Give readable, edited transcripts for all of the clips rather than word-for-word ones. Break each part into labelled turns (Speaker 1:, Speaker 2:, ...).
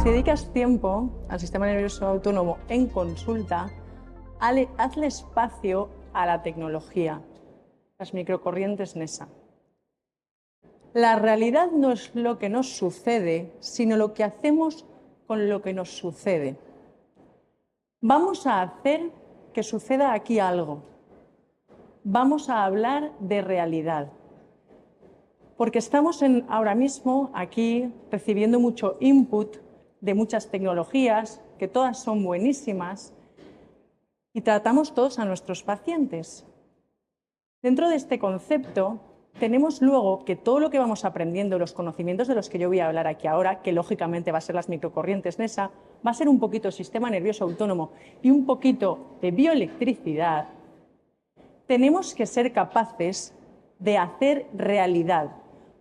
Speaker 1: Si dedicas tiempo al sistema nervioso autónomo en consulta, hazle espacio a la tecnología, las microcorrientes NESA. La realidad no es lo que nos sucede, sino lo que hacemos con lo que nos sucede. Vamos a hacer que suceda aquí algo. Vamos a hablar de realidad. Porque estamos ahora mismo aquí recibiendo mucho input de muchas tecnologías, que todas son buenísimas, y tratamos todos a nuestros pacientes. Dentro de este concepto, tenemos luego que todo lo que vamos aprendiendo, los conocimientos de los que yo voy a hablar aquí ahora, que lógicamente va a ser las microcorrientes NESA, va a ser un poquito sistema nervioso autónomo y un poquito de bioelectricidad, tenemos que ser capaces de hacer realidad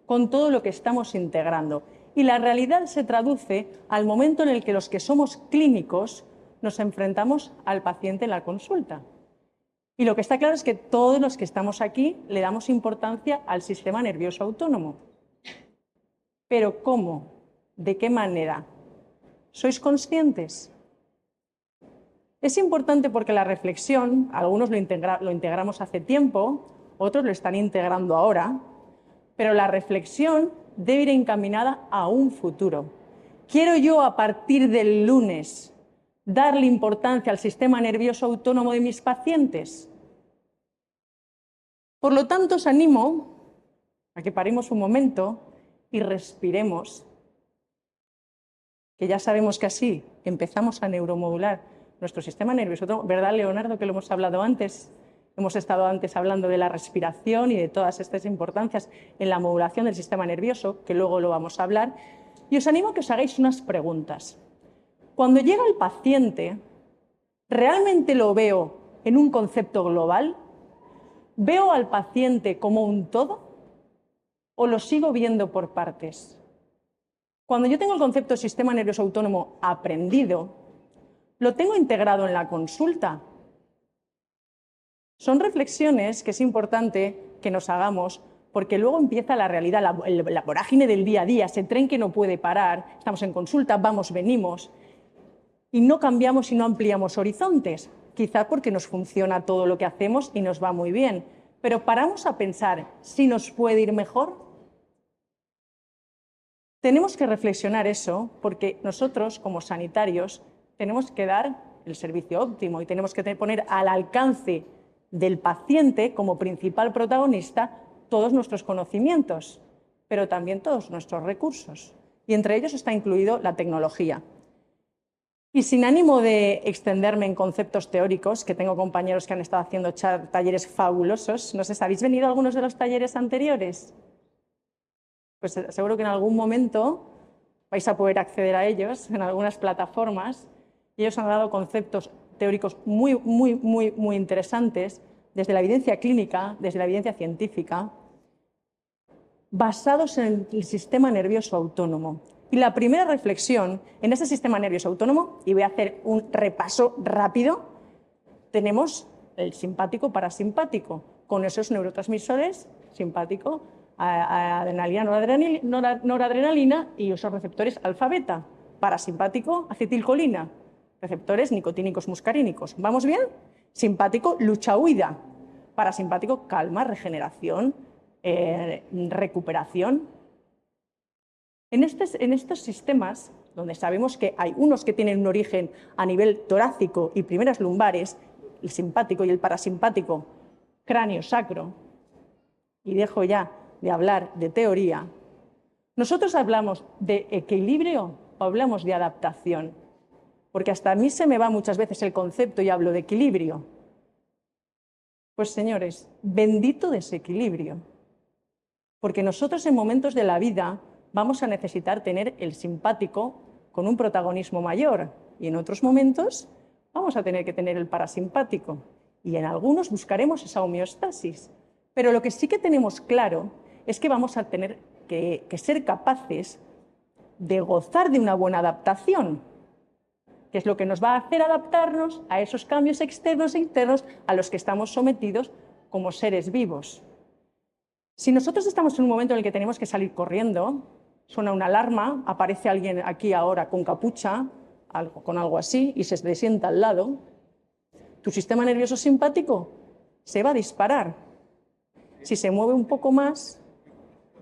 Speaker 1: con todo lo que estamos integrando. Y la realidad se traduce al momento en el que los que somos clínicos nos enfrentamos al paciente en la consulta. Y lo que está claro es que todos los que estamos aquí le damos importancia al sistema nervioso autónomo. Pero ¿cómo? ¿De qué manera? ¿Sois conscientes? Es importante porque la reflexión, algunos lo integramos hace tiempo, otros lo están integrando ahora, pero la reflexión debe ir encaminada a un futuro. ¿Quiero yo a partir del lunes darle importancia al sistema nervioso autónomo de mis pacientes? Por lo tanto, os animo a que paremos un momento y respiremos, que ya sabemos que así empezamos a neuromodular nuestro sistema nervioso autónomo. ¿Verdad, Leonardo, que lo hemos hablado antes? Hemos estado antes hablando de la respiración y de todas estas importancias en la modulación del sistema nervioso, que luego lo vamos a hablar. Y os animo a que os hagáis unas preguntas. Cuando llega el paciente, ¿realmente lo veo en un concepto global? ¿Veo al paciente como un todo o lo sigo viendo por partes? Cuando yo tengo el concepto de sistema nervioso autónomo aprendido, ¿lo tengo integrado en la consulta? Son reflexiones que es importante que nos hagamos porque luego empieza la realidad, la vorágine del día a día, ese tren que no puede parar, estamos en consulta, vamos, venimos, y no cambiamos y no ampliamos horizontes, quizá porque nos funciona todo lo que hacemos y nos va muy bien, pero paramos a pensar si nos puede ir mejor. Tenemos que reflexionar eso porque nosotros, como sanitarios, tenemos que dar el servicio óptimo y tenemos que poner al alcance del paciente como principal protagonista todos nuestros conocimientos, pero también todos nuestros recursos. Y entre ellos está incluido la tecnología. Y sin ánimo de extenderme en conceptos teóricos, que tengo compañeros que han estado haciendo talleres fabulosos, no sé, ¿habéis venido a algunos de los talleres anteriores? Pues seguro que en algún momento vais a poder acceder a ellos en algunas plataformas y ellos han dado conceptos teóricos muy interesantes desde la evidencia clínica, desde la evidencia científica, basados en el sistema nervioso autónomo. Y la primera reflexión en ese sistema nervioso autónomo, y voy a hacer un repaso rápido, tenemos el simpático parasimpático, con esos neurotransmisores simpático, adrenalina, noradrenalina y esos receptores alfa-beta, parasimpático, acetilcolina, receptores nicotínicos muscarínicos. ¿Vamos bien? Simpático, lucha-huida, parasimpático, calma, regeneración, recuperación. En estos sistemas, donde sabemos que hay unos que tienen un origen a nivel torácico y primeras lumbares, el simpático y el parasimpático, cráneo sacro, y dejo ya de hablar de teoría, nosotros hablamos de equilibrio o hablamos de adaptación, porque hasta a mí se me va muchas veces el concepto y hablo de equilibrio. Pues señores, bendito desequilibrio, porque nosotros en momentos de la vida vamos a necesitar tener el simpático con un protagonismo mayor y en otros momentos vamos a tener que tener el parasimpático y en algunos buscaremos esa homeostasis. Pero lo que sí que tenemos claro es que vamos a tener que ser capaces de gozar de una buena adaptación, que es lo que nos va a hacer adaptarnos a esos cambios externos e internos a los que estamos sometidos como seres vivos. Si nosotros estamos en un momento en el que tenemos que salir corriendo, suena una alarma, aparece alguien aquí ahora con capucha, con algo así, y se te sienta al lado, tu sistema nervioso simpático se va a disparar. Si se mueve un poco más,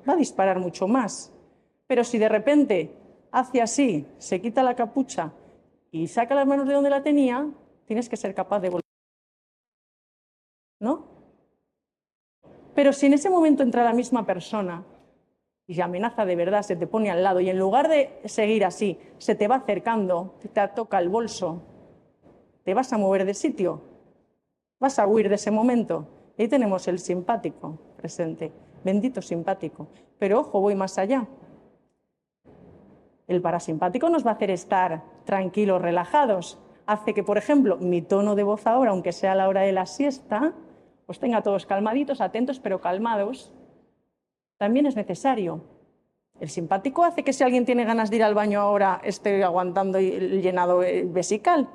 Speaker 1: va a disparar mucho más. Pero si de repente hace así, se quita la capucha y saca las manos de donde la tenía, tienes que ser capaz de volver, ¿no? Pero si en ese momento entra la misma persona y se amenaza de verdad, se te pone al lado y en lugar de seguir así, se te va acercando, te toca el bolso, te vas a mover de sitio, vas a huir de ese momento. Y ahí tenemos el simpático presente, bendito simpático. Pero ojo, voy más allá. El parasimpático nos va a hacer estar tranquilos, relajados. Hace que, por ejemplo, mi tono de voz ahora, aunque sea a la hora de la siesta, os tenga todos calmaditos, atentos, pero calmados. También es necesario. El simpático hace que si alguien tiene ganas de ir al baño ahora, esté aguantando el llenado vesical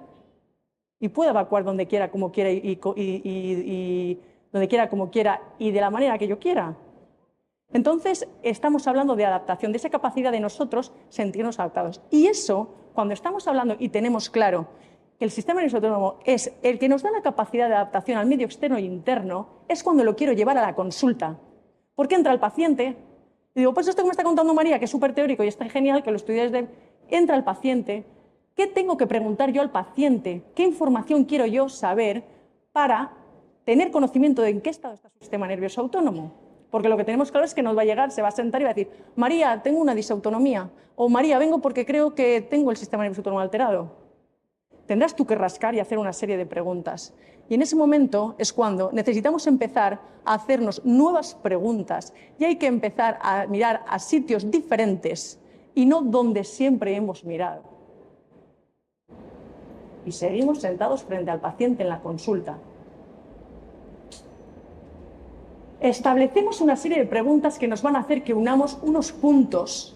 Speaker 1: y pueda evacuar donde quiera, como quiera y donde quiera, como quiera y de la manera que yo quiera. Entonces, estamos hablando de adaptación, de esa capacidad de nosotros sentirnos adaptados. Y eso, cuando estamos hablando y tenemos claro que el sistema nervioso autónomo es el que nos da la capacidad de adaptación al medio externo e interno, es cuando lo quiero llevar a la consulta. Porque entra el paciente y digo, pues esto que me está contando María, que es súper teórico y está genial, que lo estudié desde... Entra el paciente, ¿qué tengo que preguntar yo al paciente? ¿Qué información quiero yo saber para tener conocimiento de en qué estado está su sistema nervioso autónomo? Porque lo que tenemos claro es que nos va a llegar, se va a sentar y va a decir, María, tengo una disautonomía, o María, vengo porque creo que tengo el sistema nervioso autónomo alterado. Tendrás tú que rascar y hacer una serie de preguntas. Y en ese momento es cuando necesitamos empezar a hacernos nuevas preguntas y hay que empezar a mirar a sitios diferentes y no donde siempre hemos mirado. Y seguimos sentados frente al paciente en la consulta. Establecemos una serie de preguntas que nos van a hacer que unamos unos puntos,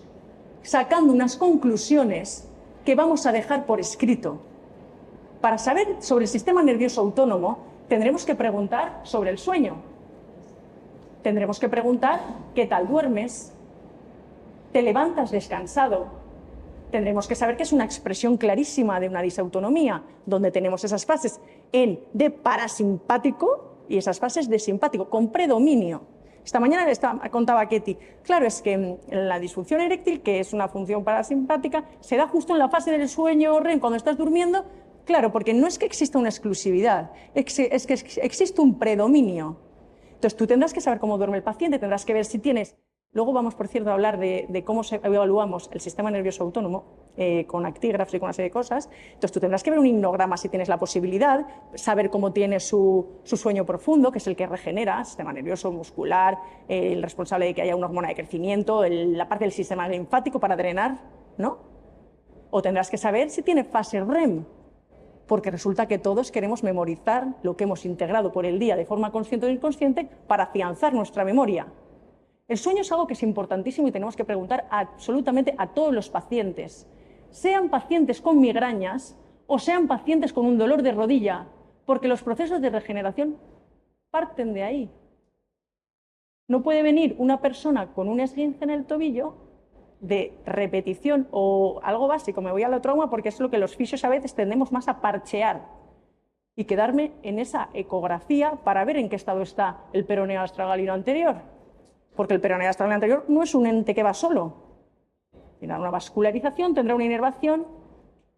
Speaker 1: sacando unas conclusiones que vamos a dejar por escrito. Para saber sobre el sistema nervioso autónomo, tendremos que preguntar sobre el sueño. Tendremos que preguntar qué tal duermes, te levantas descansado. Tendremos que saber que es una expresión clarísima de una disautonomía, donde tenemos esas fases de parasimpático y esas fases de simpático, con predominio. Esta mañana contaba Ketty, claro, es que la disfunción eréctil, que es una función parasimpática, se da justo en la fase del sueño REM, cuando estás durmiendo. Claro, porque no es que exista una exclusividad, es que existe un predominio. Entonces tú tendrás que saber cómo duerme el paciente, tendrás que ver si tienes... Luego vamos, por cierto, a hablar de cómo evaluamos el sistema nervioso autónomo con actígrafos y con una serie de cosas. Entonces tú tendrás que ver un himnograma si tienes la posibilidad, saber cómo tiene su sueño profundo, que es el que regenera, sistema nervioso, muscular, el responsable de que haya una hormona de crecimiento, la parte del sistema linfático para drenar, ¿no? O tendrás que saber si tiene fase REM, porque resulta que todos queremos memorizar lo que hemos integrado por el día de forma consciente o inconsciente para afianzar nuestra memoria. El sueño es algo que es importantísimo y tenemos que preguntar absolutamente a todos los pacientes, sean pacientes con migrañas o sean pacientes con un dolor de rodilla, porque los procesos de regeneración parten de ahí. No puede venir una persona con un esguince en el tobillo de repetición o algo básico, me voy a la trauma porque es lo que los fisios a veces tendemos más a parchear y quedarme en esa ecografía para ver en qué estado está el peroneo astragalino anterior, porque el peroneo astragalino anterior no es un ente que va solo, tendrá una vascularización, tendrá una inervación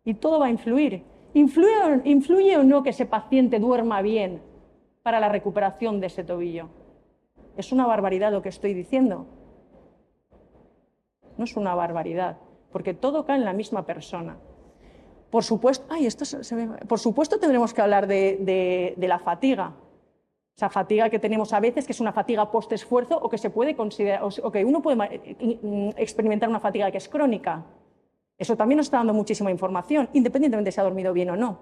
Speaker 1: y todo va a influir. ¿Influye o no que ese paciente duerma bien para la recuperación de ese tobillo? Es una barbaridad lo que estoy diciendo. No es una barbaridad, porque todo cae en la misma persona. Por supuesto, por supuesto tendremos que hablar de la fatiga. Esa fatiga que tenemos a veces, que es una fatiga post-esfuerzo o que se puede considerar, o que uno puede experimentar una fatiga que es crónica. Eso también nos está dando muchísima información, independientemente de si ha dormido bien o no.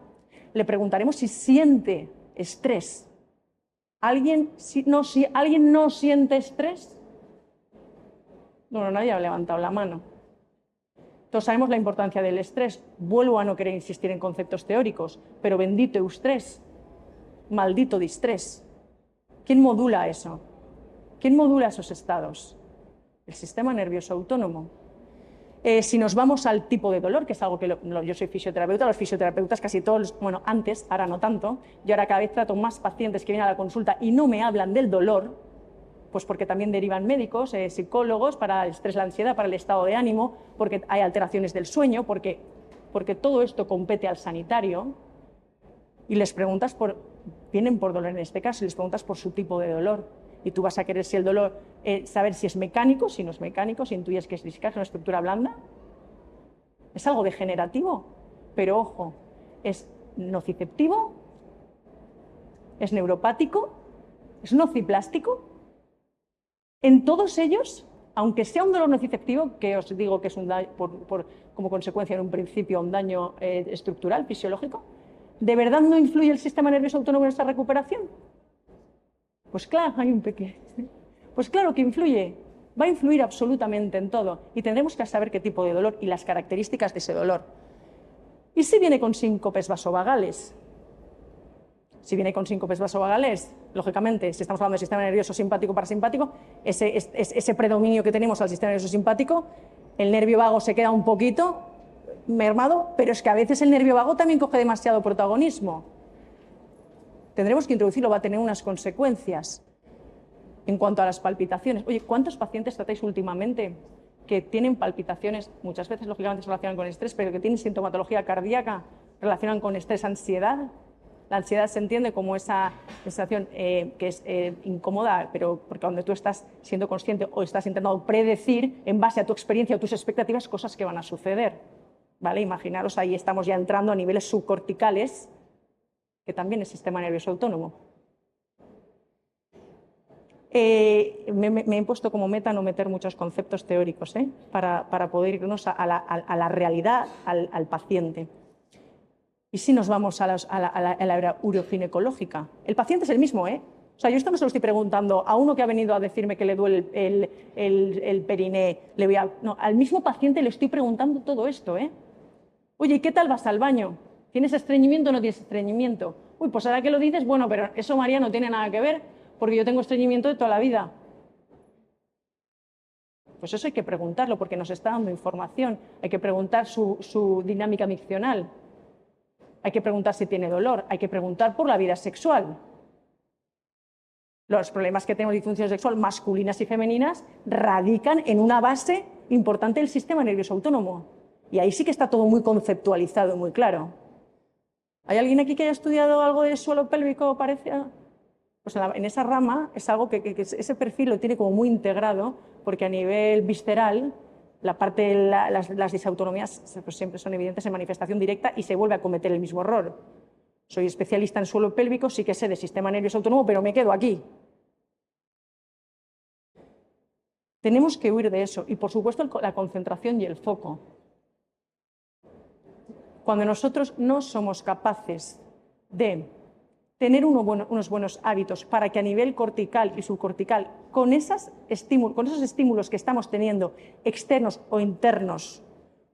Speaker 1: Le preguntaremos si siente estrés. ¿Alguien no siente estrés? No, nadie ha levantado la mano. Todos sabemos la importancia del estrés. Vuelvo a no querer insistir en conceptos teóricos, pero bendito eustrés, maldito distrés. ¿Quién modula eso? ¿Quién modula esos estados? El sistema nervioso autónomo. Si nos vamos al tipo de dolor, que es algo que yo soy fisioterapeuta, los fisioterapeutas casi todos, bueno, antes, ahora no tanto, yo ahora cada vez trato más pacientes que vienen a la consulta y no me hablan del dolor, pues porque también derivan médicos, psicólogos, para el estrés, la ansiedad, para el estado de ánimo, porque hay alteraciones del sueño, porque todo esto compete al sanitario, y les preguntas vienen por dolor en este caso, y les preguntas por su tipo de dolor. Y tú vas a querer si el dolor, saber si es mecánico, si no es mecánico, si intuyes que es discal, una estructura blanda. Es algo degenerativo, pero ojo, es nociceptivo, es neuropático, es nociplástico. En todos ellos, aunque sea un dolor nociceptivo, que os digo que es un daño, como consecuencia en un principio un daño estructural, fisiológico, ¿de verdad no influye el sistema nervioso autónomo en esta recuperación? Pues claro, hay un pequeño. Pues claro que influye, va a influir absolutamente en todo y tendremos que saber qué tipo de dolor y las características de ese dolor. ¿Y si viene con síncopes vasovagales? Si viene con síncopes vasovagales, lógicamente, si estamos hablando del sistema nervioso simpático parasimpático, ese predominio que tenemos al sistema nervioso simpático, el nervio vago se queda un poquito mermado, pero es que a veces el nervio vago también coge demasiado protagonismo. Tendremos que introducirlo, va a tener unas consecuencias. En cuanto a las palpitaciones, oye, ¿cuántos pacientes tratáis últimamente que tienen palpitaciones? Muchas veces, lógicamente, se relacionan con estrés, pero que tienen sintomatología cardíaca, relacionan con estrés, ansiedad. La ansiedad se entiende como esa sensación que es incómoda, pero porque cuando tú estás siendo consciente o estás intentando predecir en base a tu experiencia o tus expectativas cosas que van a suceder. ¿Vale? Imaginaros, ahí estamos ya entrando a niveles subcorticales, que también es sistema nervioso autónomo. Me he impuesto como meta no meter muchos conceptos teóricos para poder irnos a la realidad, al paciente. Y si nos vamos a la era uroginecológica, el paciente es el mismo, O sea, yo esto no se lo estoy preguntando a uno que ha venido a decirme que le duele el periné. No, al mismo paciente le estoy preguntando todo esto, Oye, ¿y qué tal vas al baño? ¿Tienes estreñimiento o no tienes estreñimiento? Uy, pues ahora que lo dices, bueno, pero eso, María, no tiene nada que ver, porque yo tengo estreñimiento de toda la vida. Pues eso hay que preguntarlo, porque nos está dando información. Hay que preguntar su dinámica miccional. Hay que preguntar si tiene dolor. Hay que preguntar por la vida sexual. Los problemas que tenemos de disfunción sexual masculinas y femeninas radican en una base importante del sistema nervioso autónomo. Y ahí sí que está todo muy conceptualizado y muy claro. ¿Hay alguien aquí que haya estudiado algo de suelo pélvico parecido? Pues en esa rama es algo que ese perfil lo tiene como muy integrado, porque a nivel visceral la parte de las disautonomías pues siempre son evidentes en manifestación directa y se vuelve a cometer el mismo error. Soy especialista en suelo pélvico, sí que sé de sistema nervioso autónomo, pero me quedo aquí. Tenemos que huir de eso y, por supuesto, la concentración y el foco. Cuando nosotros no somos capaces de tener unos buenos hábitos para que a nivel cortical y subcortical, con esos estímulos que estamos teniendo, externos o internos,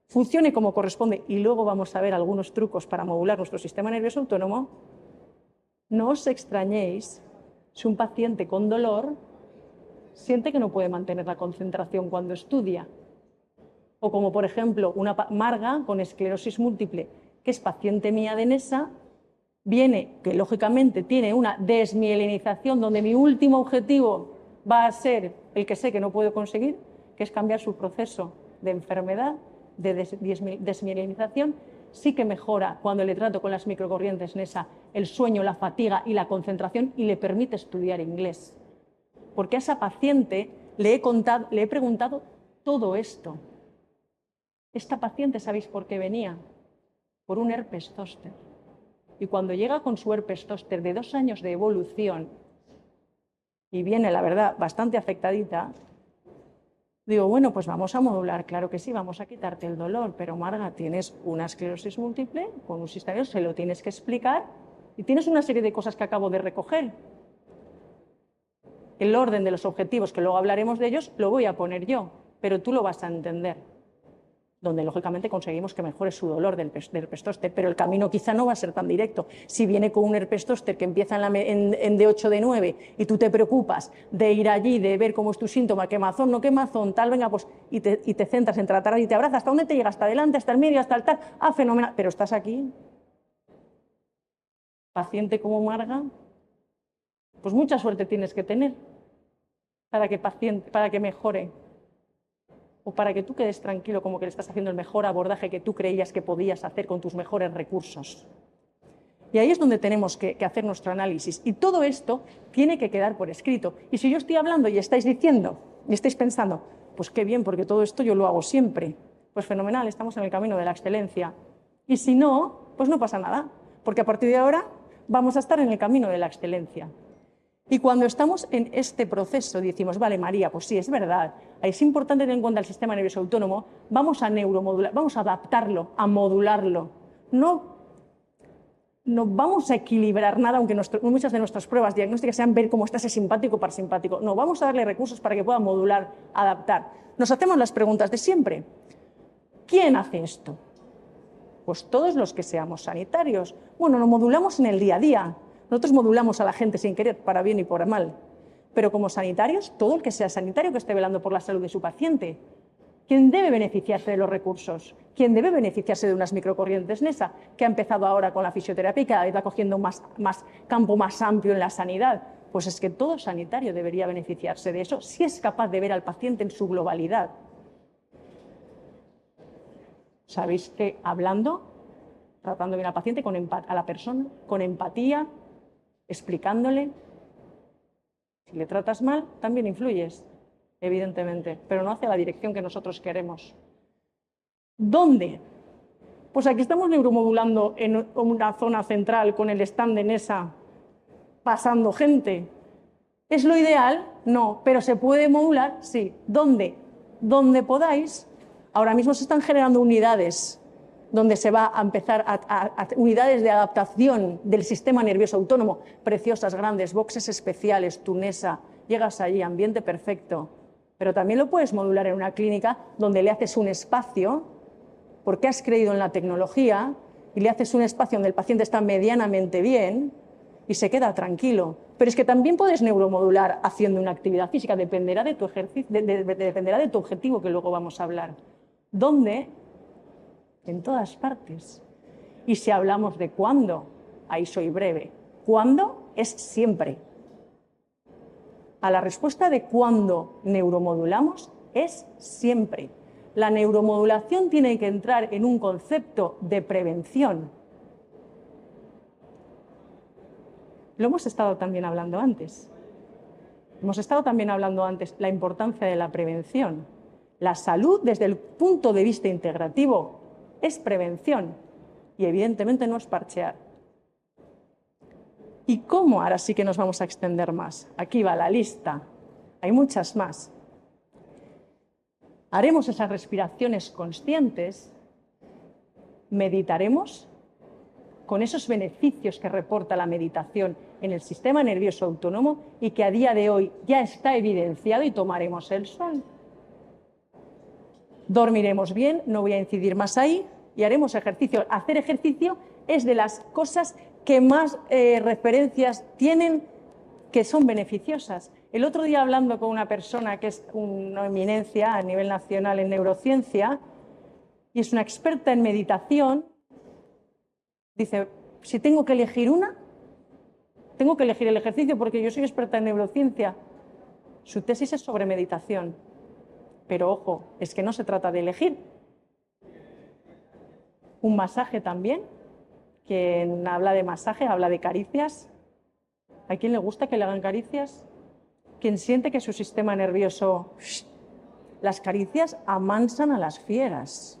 Speaker 1: funcione como corresponde, y luego vamos a ver algunos trucos para modular nuestro sistema nervioso autónomo, no os extrañéis si un paciente con dolor siente que no puede mantener la concentración cuando estudia. O como, por ejemplo, una Marga con esclerosis múltiple, que es paciente mía de NESA, viene que lógicamente tiene una desmielinización donde mi último objetivo va a ser el que sé que no puedo conseguir, que es cambiar su proceso de enfermedad, de desmielinización. Sí que mejora cuando le trato con las microcorrientes NESA el sueño, la fatiga y la concentración, y le permite estudiar inglés. Porque a esa paciente le he preguntado todo esto. Esta paciente, ¿sabéis por qué venía? Por un herpes zóster. Y cuando llega con su herpes zóster de 2 años de evolución y viene, la verdad, bastante afectadita, digo, bueno, pues vamos a modular, claro que sí, vamos a quitarte el dolor, pero Marga, tienes una esclerosis múltiple con un sistema nervioso, se lo tienes que explicar y tienes una serie de cosas que acabo de recoger. El orden de los objetivos, que luego hablaremos de ellos, lo voy a poner yo, pero tú lo vas a entender. donde lógicamente conseguimos que mejore su dolor del herpes zóster, pero el camino quizá no va a ser tan directo. Si viene con un herpes zóster que empieza en D8, D9 y tú te preocupas de ir allí, de ver cómo es tu síntoma, quemazón, no quemazón, tal, venga, pues, y te centras en tratar y te abrazas, ¿hasta dónde te llega? ¿Hasta adelante, hasta el medio, hasta el tal? Ah, fenomenal, pero estás aquí, paciente como Marga, pues mucha suerte tienes que tener para que mejore. O para que tú quedes tranquilo como que le estás haciendo el mejor abordaje que tú creías que podías hacer con tus mejores recursos. Y ahí es donde tenemos que hacer nuestro análisis. Y todo esto tiene que quedar por escrito. Y si yo estoy hablando y estáis diciendo, y estáis pensando, pues qué bien, porque todo esto yo lo hago siempre, pues fenomenal, estamos en el camino de la excelencia. Y si no, pues no pasa nada, porque a partir de ahora vamos a estar en el camino de la excelencia. Y cuando estamos en este proceso decimos, vale, María, pues sí, es verdad, es importante tener en cuenta el sistema nervioso autónomo, vamos a neuromodular, vamos a adaptarlo, a modularlo. No vamos a equilibrar nada, aunque muchas de nuestras pruebas diagnósticas sean ver cómo está ese simpático o parasimpático. No, vamos a darle recursos para que pueda modular, adaptar. Nos hacemos las preguntas de siempre. ¿Quién hace esto? Pues todos los que seamos sanitarios. Bueno, lo modulamos en el día a día. Nosotros modulamos a la gente sin querer, para bien y por mal. Pero como sanitarios, todo el que sea sanitario que esté velando por la salud de su paciente, ¿quién debe beneficiarse de los recursos? ¿Quién debe beneficiarse de unas microcorrientes NESA, que ha empezado ahora con la fisioterapia y cada vez va cogiendo más campo más amplio en la sanidad? Pues es que todo sanitario debería beneficiarse de eso si es capaz de ver al paciente en su globalidad. Sabéis que hablando, tratando bien al paciente, a la persona, con empatía, explicándole. Si le tratas mal, también influyes, evidentemente, pero no hacia la dirección que nosotros queremos. ¿Dónde? Pues aquí estamos neuromodulando en una zona central con el stand de NESA, pasando gente. ¿Es lo ideal? No, pero ¿se puede modular? Sí. ¿Dónde? Donde podáis. Ahora mismo se están generando unidades donde se va a empezar a unidades de adaptación del sistema nervioso autónomo, preciosas, grandes, boxes especiales, tu NESA, llegas allí, ambiente perfecto. Pero también lo puedes modular en una clínica donde le haces un espacio, porque has creído en la tecnología, y le haces un espacio donde el paciente está medianamente bien y se queda tranquilo. Pero es que también puedes neuromodular haciendo una actividad física, dependerá de tu ejercicio, dependerá de tu objetivo, que luego vamos a hablar. ¿Dónde? En todas partes. Y si hablamos de cuándo, ahí soy breve. ¿Cuándo? Es siempre. A la respuesta de cuándo neuromodulamos es siempre. La neuromodulación tiene que entrar en un concepto de prevención. Lo hemos estado también hablando antes. Hemos estado también hablando antes la importancia de la prevención. La salud desde el punto de vista integrativo es prevención y evidentemente no es parchear. ¿Y cómo? Ahora sí que nos vamos a extender más. Aquí va la lista. Hay muchas más. Haremos esas respiraciones conscientes, meditaremos con esos beneficios que reporta la meditación en el sistema nervioso autónomo y que a día de hoy ya está evidenciado, y tomaremos el sol. Dormiremos bien, no voy a incidir más ahí, y haremos ejercicio. Hacer ejercicio es de las cosas que más referencias tienen que son beneficiosas. El otro día, hablando con una persona que es una eminencia a nivel nacional en neurociencia y es una experta en meditación, dice, si tengo que elegir una, tengo que elegir el ejercicio porque yo soy experta en neurociencia. Su tesis es sobre meditación. Pero ojo, es que no se trata de elegir. Un masaje también. Quien habla de masaje, habla de caricias. ¿A quién le gusta que le hagan caricias? Quien siente que su sistema nervioso... Las caricias amansan a las fieras.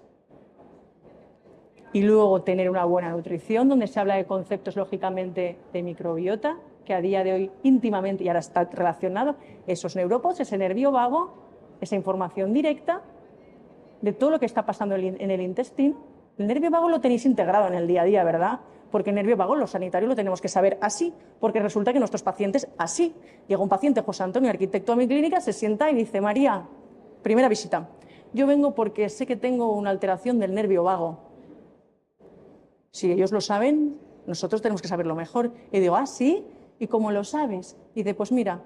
Speaker 1: Y luego tener una buena nutrición, donde se habla de conceptos, lógicamente, de microbiota, que a día de hoy íntimamente, y ahora está relacionado, esos neurópodos, ese nervio vago, esa información directa de todo lo que está pasando en el intestino. El nervio vago lo tenéis integrado en el día a día, ¿verdad? Porque el nervio vago, los sanitarios lo tenemos que saber así, porque resulta que nuestros pacientes así. Llega un paciente, José Antonio, arquitecto a mi clínica, se sienta y dice, María, primera visita, yo vengo porque sé que tengo una alteración del nervio vago. Si ellos lo saben, nosotros tenemos que saberlo mejor. Y digo, ¿ah, sí? ¿Y cómo lo sabes? Y dice, pues mira,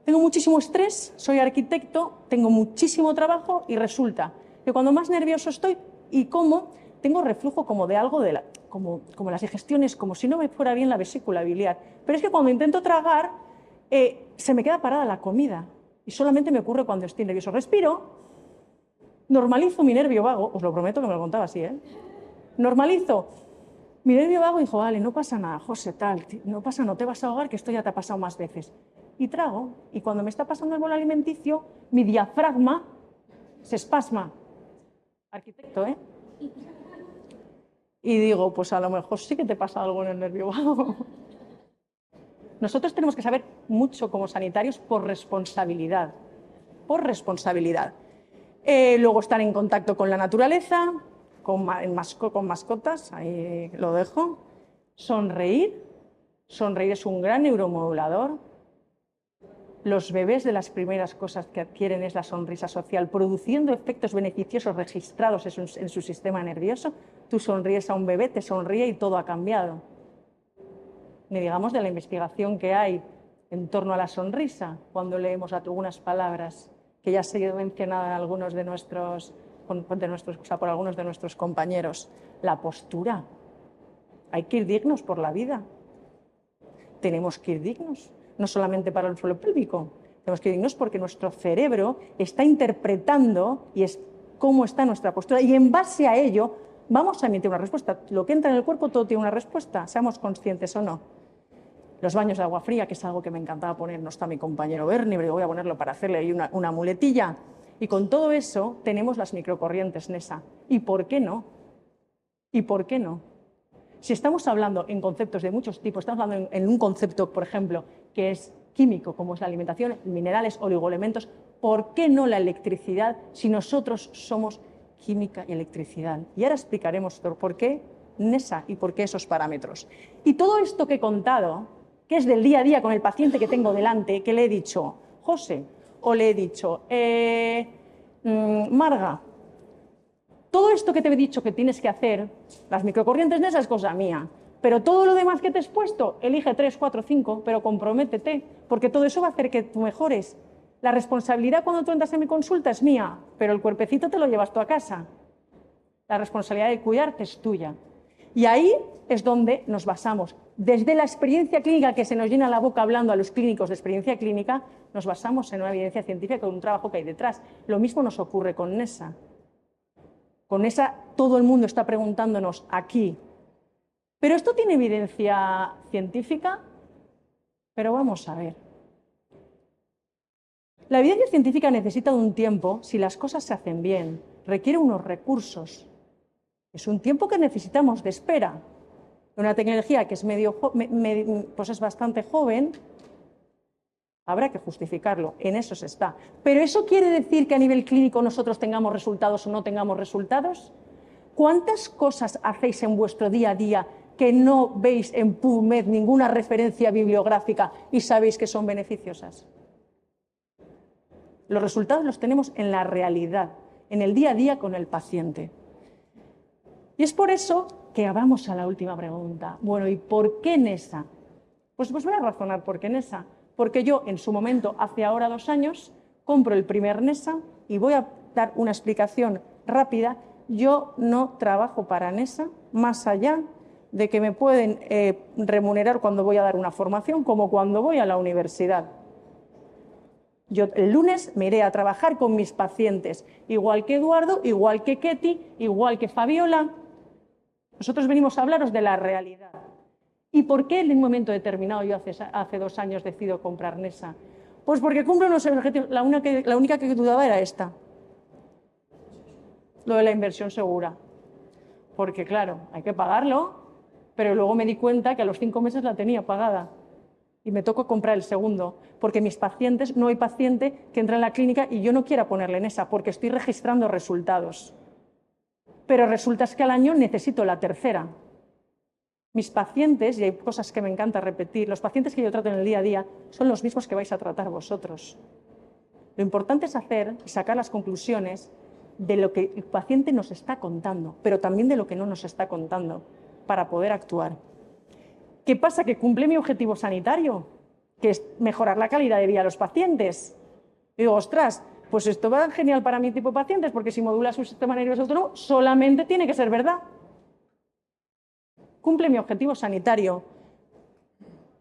Speaker 1: tengo muchísimo estrés, soy arquitecto, tengo muchísimo trabajo y resulta que cuando más nervioso estoy y como, tengo reflujo como de algo, como las digestiones, como si no me fuera bien la vesícula biliar. Pero es que cuando intento tragar, se me queda parada la comida y solamente me ocurre cuando estoy nervioso. Respiro, normalizo mi nervio vago, os lo prometo que me lo contaba así, normalizo mi nervio vago y dijo, vale, no pasa nada, José, tal, no pasa, no te vas a ahogar, que esto ya te ha pasado más veces. Y trago, y cuando me está pasando el bolo alimenticio, mi diafragma se espasma. Arquitecto, ¿eh? Y digo, pues a lo mejor sí que te pasa algo en el nervio vago. Nosotros tenemos que saber mucho como sanitarios por responsabilidad. Por responsabilidad. Luego estar en contacto con la naturaleza, con mascotas, ahí lo dejo. Sonreír. Sonreír es un gran neuromodulador. Los bebés, de las primeras cosas que adquieren es la sonrisa social, produciendo efectos beneficiosos registrados en su sistema nervioso. Tú sonríes a un bebé, te sonríe y todo ha cambiado. Ni digamos de la investigación que hay en torno a la sonrisa, cuando leemos algunas palabras que ya ha sido mencionada en algunos de nuestros, por algunos de nuestros compañeros. La postura. Hay que ir dignos por la vida. Tenemos que ir dignos. No solamente para el suelo pélvico, tenemos que irnos porque nuestro cerebro está interpretando y es cómo está nuestra postura y en base a ello vamos a emitir una respuesta. Lo que entra en el cuerpo todo tiene una respuesta, seamos conscientes o no. Los baños de agua fría, que es algo que me encantaba poner, no está mi compañero Bernie, pero voy a ponerlo para hacerle ahí una muletilla. Y con todo eso tenemos las microcorrientes NESA. ¿Y por qué no? ¿Y por qué no? Si estamos hablando en conceptos de muchos tipos, estamos hablando en un concepto, por ejemplo, que es químico, como es la alimentación, minerales, oligoelementos, ¿por qué no la electricidad si nosotros somos química y electricidad? Y ahora explicaremos por qué NESA y por qué esos parámetros. Y todo esto que he contado, que es del día a día con el paciente que tengo delante, que le he dicho, José, o le he dicho, Marga, todo esto que te he dicho que tienes que hacer, las microcorrientes NESA es cosa mía, pero todo lo demás que te he expuesto, elige 3, 4, 5, pero comprométete, porque todo eso va a hacer que tú mejores. La responsabilidad cuando tú entras en mi consulta es mía, pero el cuerpecito te lo llevas tú a casa. La responsabilidad de cuidarte es tuya. Y ahí es donde nos basamos. Desde la experiencia clínica, que se nos llena la boca hablando a los clínicos de experiencia clínica, nos basamos en una evidencia científica con un trabajo que hay detrás. Lo mismo nos ocurre con NESA. Con esa todo el mundo está preguntándonos aquí, ¿pero esto tiene evidencia científica? Pero vamos a ver. La evidencia científica necesita de un tiempo, si las cosas se hacen bien, requiere unos recursos. Es un tiempo que necesitamos de espera. Una tecnología que es, pues es bastante joven, habrá que justificarlo, en eso se está. ¿Pero eso quiere decir que a nivel clínico nosotros tengamos resultados o no tengamos resultados? ¿Cuántas cosas hacéis en vuestro día a día que no veis en PubMed ninguna referencia bibliográfica y sabéis que son beneficiosas? Los resultados los tenemos en la realidad, en el día a día con el paciente. Y es por eso que vamos a la última pregunta. Bueno, ¿y por qué NESA? Pues voy a razonar por qué NESA. Porque yo, en su momento, hace ahora 2 años, compro el primer NESA y voy a dar una explicación rápida. Yo no trabajo para NESA, más allá de que me pueden remunerar cuando voy a dar una formación, como cuando voy a la universidad. Yo el lunes me iré a trabajar con mis pacientes, igual que Eduardo, igual que Ketty, igual que Fabiola. Nosotros venimos a hablaros de la realidad. ¿Y por qué en un momento determinado yo hace 2 años decido comprar NESA? Pues porque cumple unos objetivos. La única que dudaba era esta. Lo de la inversión segura. Porque claro, hay que pagarlo, pero luego me di cuenta que a los 5 meses la tenía pagada. Y me tocó comprar el segundo. Porque mis pacientes, no hay paciente que entra en la clínica y yo no quiera ponerle NESA, porque estoy registrando resultados. Pero resulta que al año necesito la tercera. Mis pacientes, y hay cosas que me encanta repetir, los pacientes que yo trato en el día a día son los mismos que vais a tratar vosotros. Lo importante es hacer y sacar las conclusiones de lo que el paciente nos está contando, pero también de lo que no nos está contando, para poder actuar. ¿Qué pasa? Que cumple mi objetivo sanitario, que es mejorar la calidad de vida de los pacientes. Y digo, ostras, pues esto va genial para mi tipo de pacientes, porque si modula su sistema nervioso autónomo, solamente tiene que ser verdad. Cumple mi objetivo sanitario.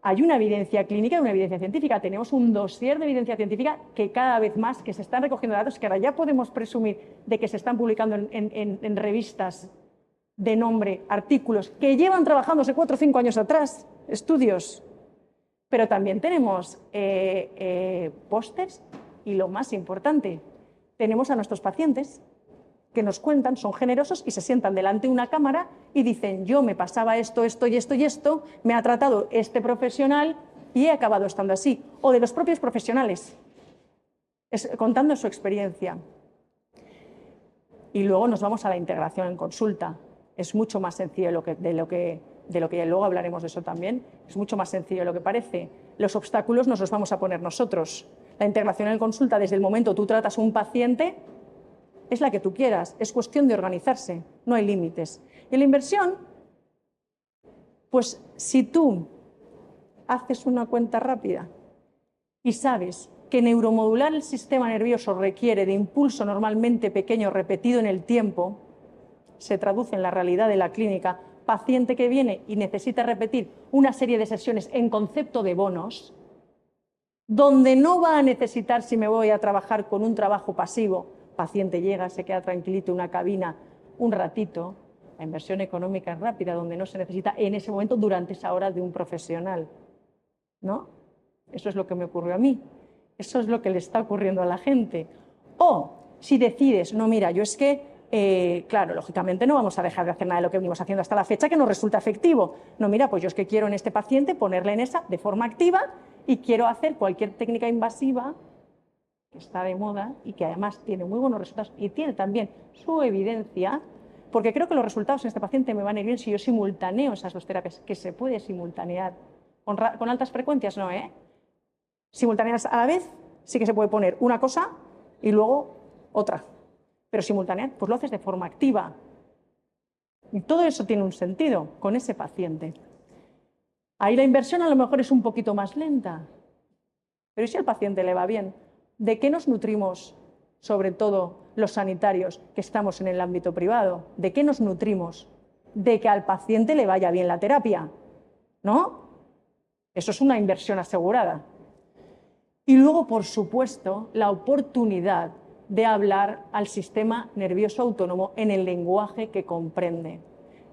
Speaker 1: Hay una evidencia clínica y una evidencia científica. Tenemos un dossier de evidencia científica que cada vez más, que se están recogiendo datos, que ahora ya podemos presumir de que se están publicando en revistas de nombre, artículos que llevan trabajándose 4 o 5 años atrás, estudios. Pero también tenemos pósters y, lo más importante, tenemos a nuestros pacientes que nos cuentan, son generosos y se sientan delante de una cámara y dicen, yo me pasaba esto, esto y esto y esto, me ha tratado este profesional y he acabado estando así. O de los propios profesionales, contando su experiencia. Y luego nos vamos a la integración en consulta. Es mucho más sencillo de lo que luego hablaremos de eso también, es mucho más sencillo de lo que parece. Los obstáculos nos los vamos a poner nosotros. La integración en consulta, desde el momento tú tratas a un paciente, es la que tú quieras, es cuestión de organizarse, no hay límites. Y la inversión, pues si tú haces una cuenta rápida y sabes que neuromodular el sistema nervioso requiere de impulso normalmente pequeño repetido en el tiempo, se traduce en la realidad de la clínica, paciente que viene y necesita repetir una serie de sesiones en concepto de bonos, donde no va a necesitar, si me voy a trabajar con un trabajo pasivo, paciente llega, se queda tranquilito en una cabina un ratito, la inversión económica es rápida, donde no se necesita en ese momento durante esa hora de un profesional, ¿no? Eso es lo que me ocurrió a mí, eso es lo que le está ocurriendo a la gente. O si decides, no, mira, yo es que, claro, lógicamente no vamos a dejar de hacer nada de lo que venimos haciendo hasta la fecha que nos resulta efectivo. No, mira, pues yo es que quiero en este paciente ponerle en esa de forma activa y quiero hacer cualquier técnica invasiva que está de moda y que además tiene muy buenos resultados y tiene también su evidencia, porque creo que los resultados en este paciente me van a ir bien si yo simultaneo esas dos terapias, que se puede simultanear. Con altas frecuencias no, simultaneas a la vez sí que se puede poner una cosa y luego otra, pero simultanear pues lo haces de forma activa. Y todo eso tiene un sentido con ese paciente. Ahí la inversión a lo mejor es un poquito más lenta, pero ¿y si al paciente le va bien? ¿De qué nos nutrimos, sobre todo los sanitarios que estamos en el ámbito privado? ¿De qué nos nutrimos? De que al paciente le vaya bien la terapia, ¿no? Eso es una inversión asegurada. Y luego, por supuesto, la oportunidad de hablar al sistema nervioso autónomo en el lenguaje que comprende,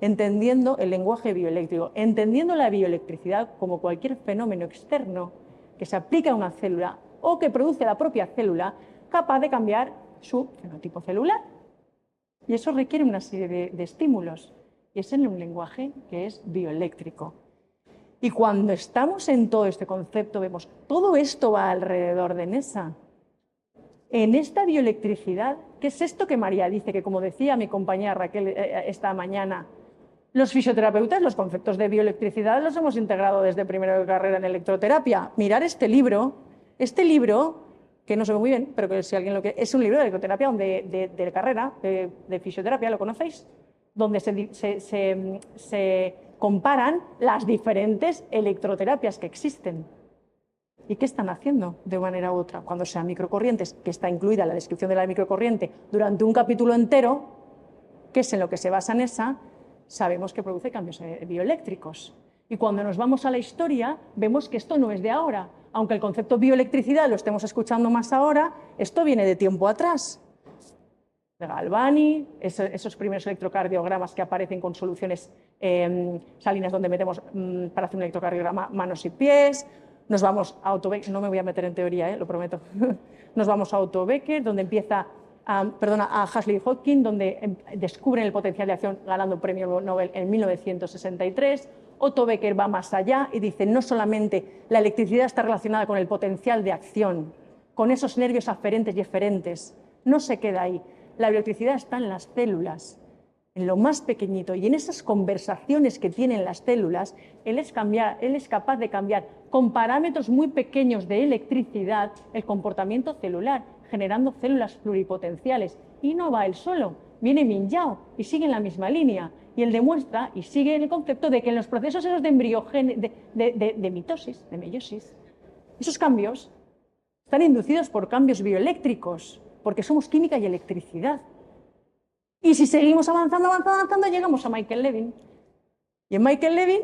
Speaker 1: entendiendo el lenguaje bioeléctrico, entendiendo la bioelectricidad como cualquier fenómeno externo que se aplica a una célula o que produce la propia célula, capaz de cambiar su fenotipo celular. Y eso requiere una serie de estímulos. Y es en un lenguaje que es bioeléctrico. Y cuando estamos en todo este concepto, vemos, todo esto va alrededor de NESA. En esta bioelectricidad, ¿qué es esto que María dice? Que como decía mi compañera Raquel esta mañana, los fisioterapeutas, los conceptos de bioelectricidad los hemos integrado desde primero de carrera en electroterapia. Mirar este libro, que no se ve muy bien, pero que si alguien lo que es un libro de electroterapia de carrera, de fisioterapia, ¿lo conocéis? Donde se comparan las diferentes electroterapias que existen. ¿Y qué están haciendo de manera u otra? Cuando sean microcorrientes, que está incluida la descripción de la microcorriente durante un capítulo entero, que es en lo que se basa NESA, sabemos que produce cambios bioeléctricos. Y cuando nos vamos a la historia, vemos que esto no es de ahora. Aunque el concepto bioelectricidad lo estemos escuchando más ahora, esto viene de tiempo atrás. De Galvani, esos primeros electrocardiogramas que aparecen con soluciones salinas donde metemos para hacer un electrocardiograma manos y pies. Nos vamos a Otto Becker, no me voy a meter en teoría, lo prometo. Nos vamos a Otto Becker, donde empieza a Huxley y Hodgkin, donde descubren el potencial de acción ganando un premio Nobel en 1963. Otto Becker va más allá y dice, no solamente la electricidad está relacionada con el potencial de acción, con esos nervios aferentes y eferentes, no se queda ahí. La bioelectricidad está en las células en lo más pequeñito, y en esas conversaciones que tienen las células, él es capaz de cambiar con parámetros muy pequeños de electricidad el comportamiento celular, generando células pluripotenciales. Y no va él solo, viene Min Yao y sigue en la misma línea. Y él demuestra y sigue en el concepto de que en los procesos esos de de mitosis, de meiosis, esos cambios están inducidos por cambios bioeléctricos, porque somos química y electricidad. Y si seguimos avanzando, llegamos a Michael Levin. Y en Michael Levin,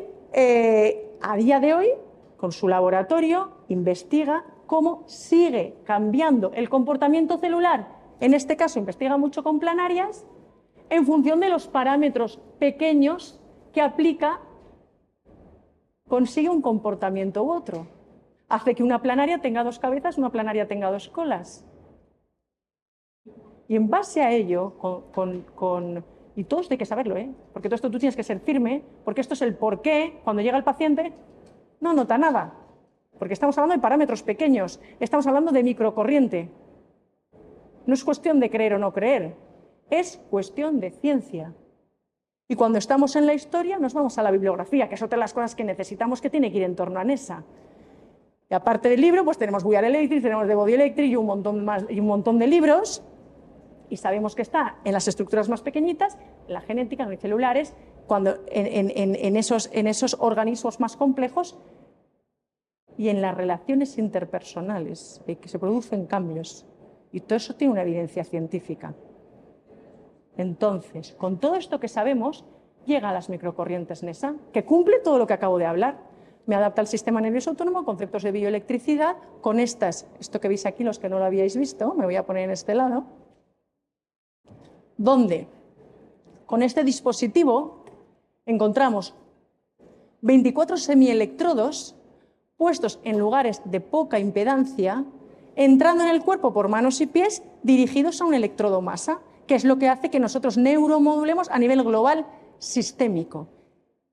Speaker 1: a día de hoy, con su laboratorio, investiga cómo sigue cambiando el comportamiento celular. En este caso, investiga mucho con planarias, en función de los parámetros pequeños que aplica, consigue un comportamiento u otro. Hace que una planaria tenga 2 cabezas, una planaria tenga 2 colas. Y en base a ello, y todo esto hay que saberlo, porque todo esto tú tienes que ser firme, porque esto es el por qué, cuando llega el paciente, no nota nada, porque estamos hablando de parámetros pequeños, estamos hablando de microcorriente. No es cuestión de creer o no creer, es cuestión de ciencia. Y cuando estamos en la historia, nos vamos a la bibliografía, que es otra de las cosas que necesitamos, que tiene que ir en torno a NESA. Y aparte del libro, pues tenemos We Are Electric, tenemos The Body Electric y un montón de libros. Y sabemos que está en las estructuras más pequeñitas, en la genética, en los celulares, en esos organismos más complejos y en las relaciones interpersonales, que se producen cambios. Y todo eso tiene una evidencia científica. Entonces, con todo esto que sabemos, llega a las microcorrientes NESA, que cumple todo lo que acabo de hablar. Me adapta al sistema nervioso autónomo, conceptos de bioelectricidad, con esto que veis aquí, los que no lo habíais visto, me voy a poner en este lado, donde con este dispositivo encontramos 24 semielectrodos puestos en lugares de poca impedancia, entrando en el cuerpo por manos y pies, dirigidos a un electrodo masa, que es lo que hace que nosotros neuromodulemos a nivel global sistémico.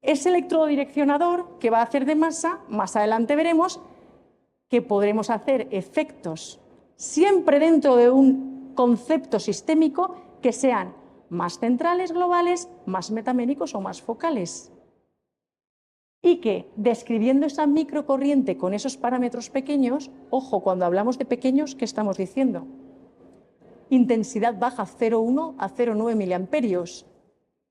Speaker 1: Ese electrodo direccionador que va a hacer de masa, más adelante veremos que podremos hacer efectos siempre dentro de un concepto sistémico que sean más centrales, globales, más metaméricos o más focales. Y que, describiendo esa microcorriente con esos parámetros pequeños, ojo, cuando hablamos de pequeños, ¿qué estamos diciendo? Intensidad baja, 0,1 a 0,9 miliamperios.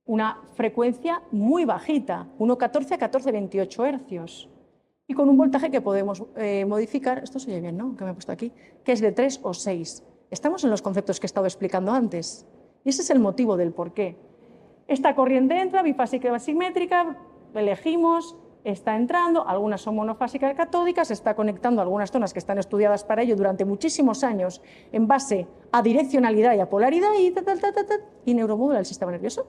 Speaker 1: Una frecuencia muy bajita, 1,14 a 14,28 hercios. Y con un voltaje que podemos modificar, esto se oye bien, ¿no? Que me he puesto aquí, que es de 3 o 6. Estamos en los conceptos que he estado explicando antes. Y ese es el motivo del por qué. Esta corriente entra, bifásica y asimétrica, elegimos, está entrando, algunas son monofásicas catódicas, se está conectando a algunas zonas que están estudiadas para ello durante muchísimos años en base a direccionalidad y a polaridad y neuromodula el sistema nervioso.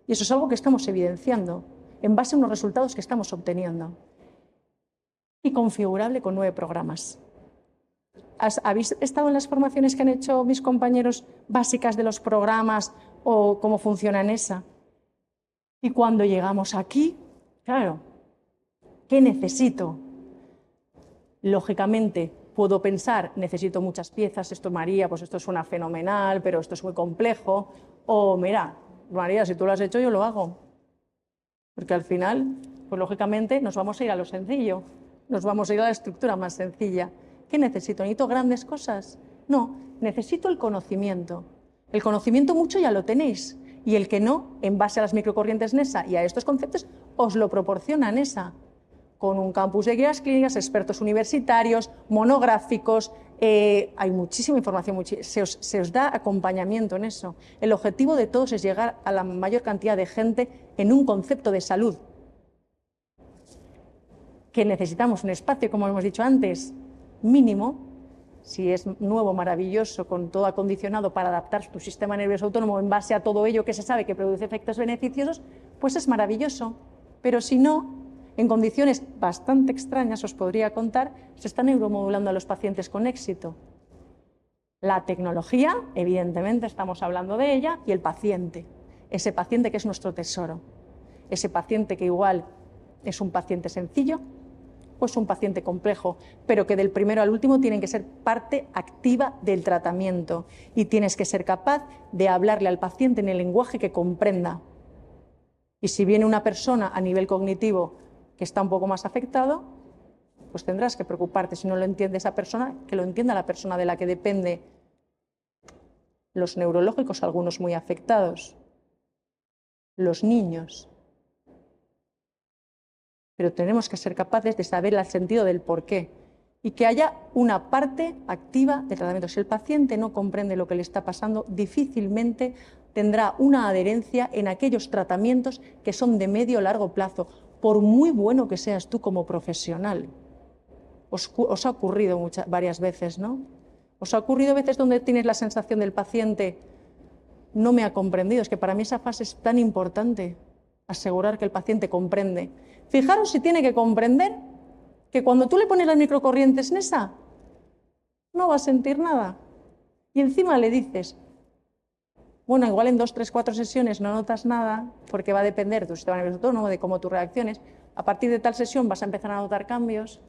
Speaker 1: Y eso es algo que estamos evidenciando en base a unos resultados que estamos obteniendo. Y configurable con 9 programas. ¿Habéis estado en las formaciones que han hecho mis compañeros básicas de los programas o cómo funciona NESA? Y cuando llegamos aquí, claro, ¿qué necesito? Lógicamente, puedo pensar, necesito muchas piezas, esto María, pues esto suena fenomenal, pero esto es muy complejo. O mira, María, si tú lo has hecho, yo lo hago. Porque al final, pues lógicamente, nos vamos a ir a lo sencillo, nos vamos a ir a la estructura más sencilla. ¿Qué necesito? ¿Necesito grandes cosas? No, necesito el conocimiento. El conocimiento mucho ya lo tenéis. Y el que no, en base a las microcorrientes NESA y a estos conceptos, os lo proporciona NESA. Con un campus de guías clínicas, expertos universitarios, monográficos, hay muchísima información, se os da acompañamiento en eso. El objetivo de todos es llegar a la mayor cantidad de gente en un concepto de salud. Que necesitamos un espacio, como hemos dicho antes, mínimo, si es nuevo, maravilloso, con todo acondicionado para adaptar tu sistema nervioso autónomo en base a todo ello que se sabe que produce efectos beneficiosos, pues es maravilloso. Pero si no, en condiciones bastante extrañas, os podría contar, se está neuromodulando a los pacientes con éxito. La tecnología, evidentemente, estamos hablando de ella, y el paciente. Ese paciente que es nuestro tesoro. Ese paciente que igual es un paciente sencillo, o es un paciente complejo, pero que del primero al último tienen que ser parte activa del tratamiento y tienes que ser capaz de hablarle al paciente en el lenguaje que comprenda. Y si viene una persona a nivel cognitivo que está un poco más afectado, pues tendrás que preocuparte, si no lo entiende esa persona, que lo entienda la persona de la que depende. Los neurológicos, algunos muy afectados, los niños. Pero tenemos que ser capaces de saber el sentido del porqué y que haya una parte activa del tratamiento. Si el paciente no comprende lo que le está pasando, difícilmente tendrá una adherencia en aquellos tratamientos que son de medio o largo plazo, por muy bueno que seas tú como profesional. Os ha ocurrido varias veces, ¿no? ¿Os ha ocurrido veces donde tienes la sensación del paciente no me ha comprendido? Es que para mí esa fase es tan importante, asegurar que el paciente comprende. Fijaros si tiene que comprender que cuando tú le pones las microcorrientes NESA no va a sentir nada. Y encima le dices, bueno, igual en 2, 3, 4 sesiones no notas nada porque va a depender de tu sistema nervioso autónomo, de cómo tú reacciones. A partir de tal sesión vas a empezar a notar cambios.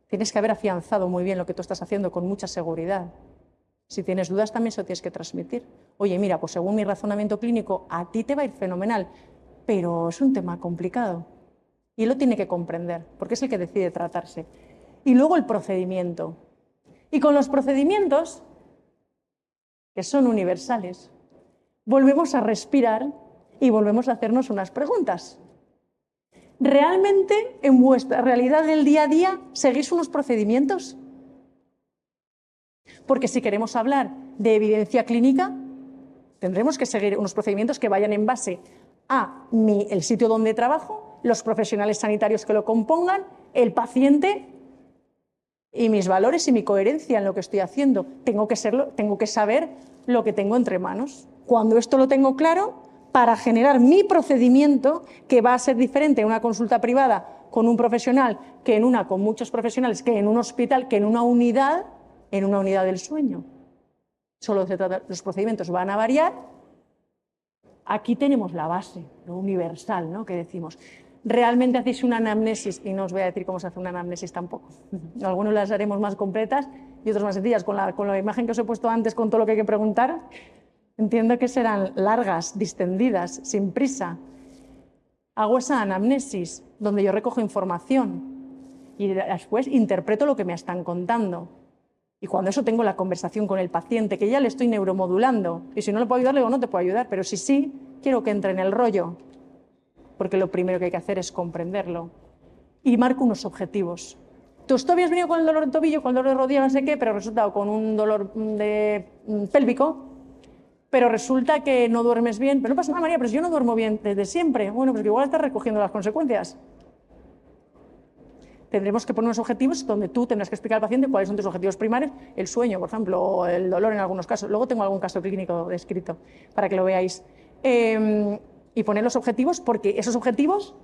Speaker 1: Tienes que haber afianzado muy bien lo que tú estás haciendo con mucha seguridad. Si tienes dudas también se lo tienes que transmitir. Oye, mira, pues según mi razonamiento clínico a ti te va a ir fenomenal, pero es un tema complicado. Y él lo tiene que comprender, porque es el que decide tratarse. Y luego el procedimiento. Y con los procedimientos, que son universales, volvemos a respirar y volvemos a hacernos unas preguntas. ¿Realmente en vuestra realidad del día a día seguís unos procedimientos? Porque si queremos hablar de evidencia clínica, tendremos que seguir unos procedimientos que vayan en base a el sitio donde trabajo, los profesionales sanitarios que lo compongan, el paciente y mis valores y mi coherencia en lo que estoy haciendo. Tengo que saber lo que tengo entre manos. Cuando esto lo tengo claro, para generar mi procedimiento, que va a ser diferente en una consulta privada con un profesional que en una con muchos profesionales, que en un hospital, que en una unidad del sueño. Solo se trata, los procedimientos van a variar. Aquí tenemos la base, lo universal, ¿no? Que decimos. Realmente hacéis una anamnesis, y no os voy a decir cómo se hace una anamnesis tampoco. Algunos las haremos más completas y otros más sencillas. Con la imagen que os he puesto antes, con todo lo que hay que preguntar, entiendo que serán largas, distendidas, sin prisa. Hago esa anamnesis, donde yo recojo información y después interpreto lo que me están contando. Y cuando eso tengo la conversación con el paciente, que ya le estoy neuromodulando, y si no le puedo ayudar, le digo, no te puedo ayudar, pero si sí, quiero que entre en el rollo, porque lo primero que hay que hacer es comprenderlo. Y marco unos objetivos. Tú habías venido con el dolor de tobillo, con el dolor de rodilla, no sé qué, pero resulta con un dolor pélvico, pero resulta que no duermes bien. Pero no pasa nada, María, pero si yo no duermo bien desde siempre. Bueno, pues igual estás recogiendo las consecuencias. Tendremos que poner unos objetivos donde tú tendrás que explicar al paciente cuáles son tus objetivos primarios, el sueño, por ejemplo, o el dolor en algunos casos. Luego tengo algún caso clínico descrito para que lo veáis. Y poner los objetivos, porque esos objetivos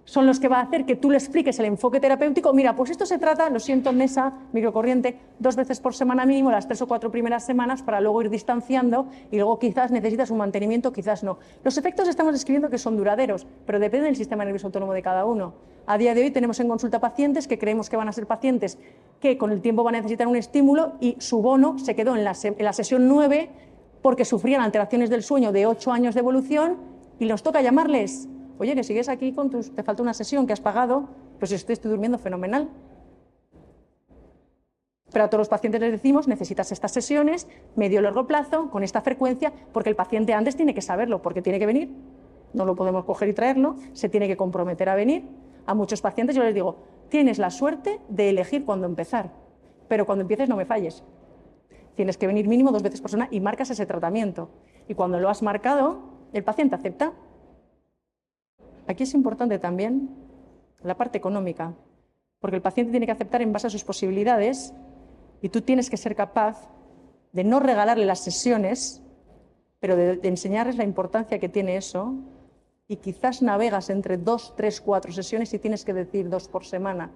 Speaker 1: son los que va a hacer que tú le expliques el enfoque terapéutico. Mira, pues esto se trata, lo siento, NESA, microcorriente, 2 veces por semana mínimo, las 3 o 4 primeras semanas, para luego ir distanciando y luego quizás necesitas un mantenimiento, quizás no. Los efectos estamos describiendo que son duraderos, pero depende del sistema nervioso autónomo de cada uno. A día de hoy tenemos en consulta pacientes que creemos que van a ser pacientes que con el tiempo van a necesitar un estímulo y su bono se quedó en la sesión 9 porque sufrían alteraciones del sueño de 8 años de evolución y nos toca llamarles. Oye, que sigues aquí te falta una sesión que has pagado, pues estoy durmiendo fenomenal. Pero a todos los pacientes les decimos, necesitas estas sesiones, medio o largo plazo, con esta frecuencia, porque el paciente antes tiene que saberlo, porque tiene que venir, no lo podemos coger y traerlo, se tiene que comprometer a venir. A muchos pacientes yo les digo, tienes la suerte de elegir cuándo empezar, pero cuando empieces no me falles. Tienes que venir mínimo 2 veces por semana y marcas ese tratamiento. Y cuando lo has marcado, el paciente acepta. Aquí es importante también la parte económica, porque el paciente tiene que aceptar en base a sus posibilidades y tú tienes que ser capaz de no regalarle las sesiones, pero de enseñarles la importancia que tiene eso, y quizás navegas entre 2, 3, 4 sesiones y tienes que decir 2 por semana,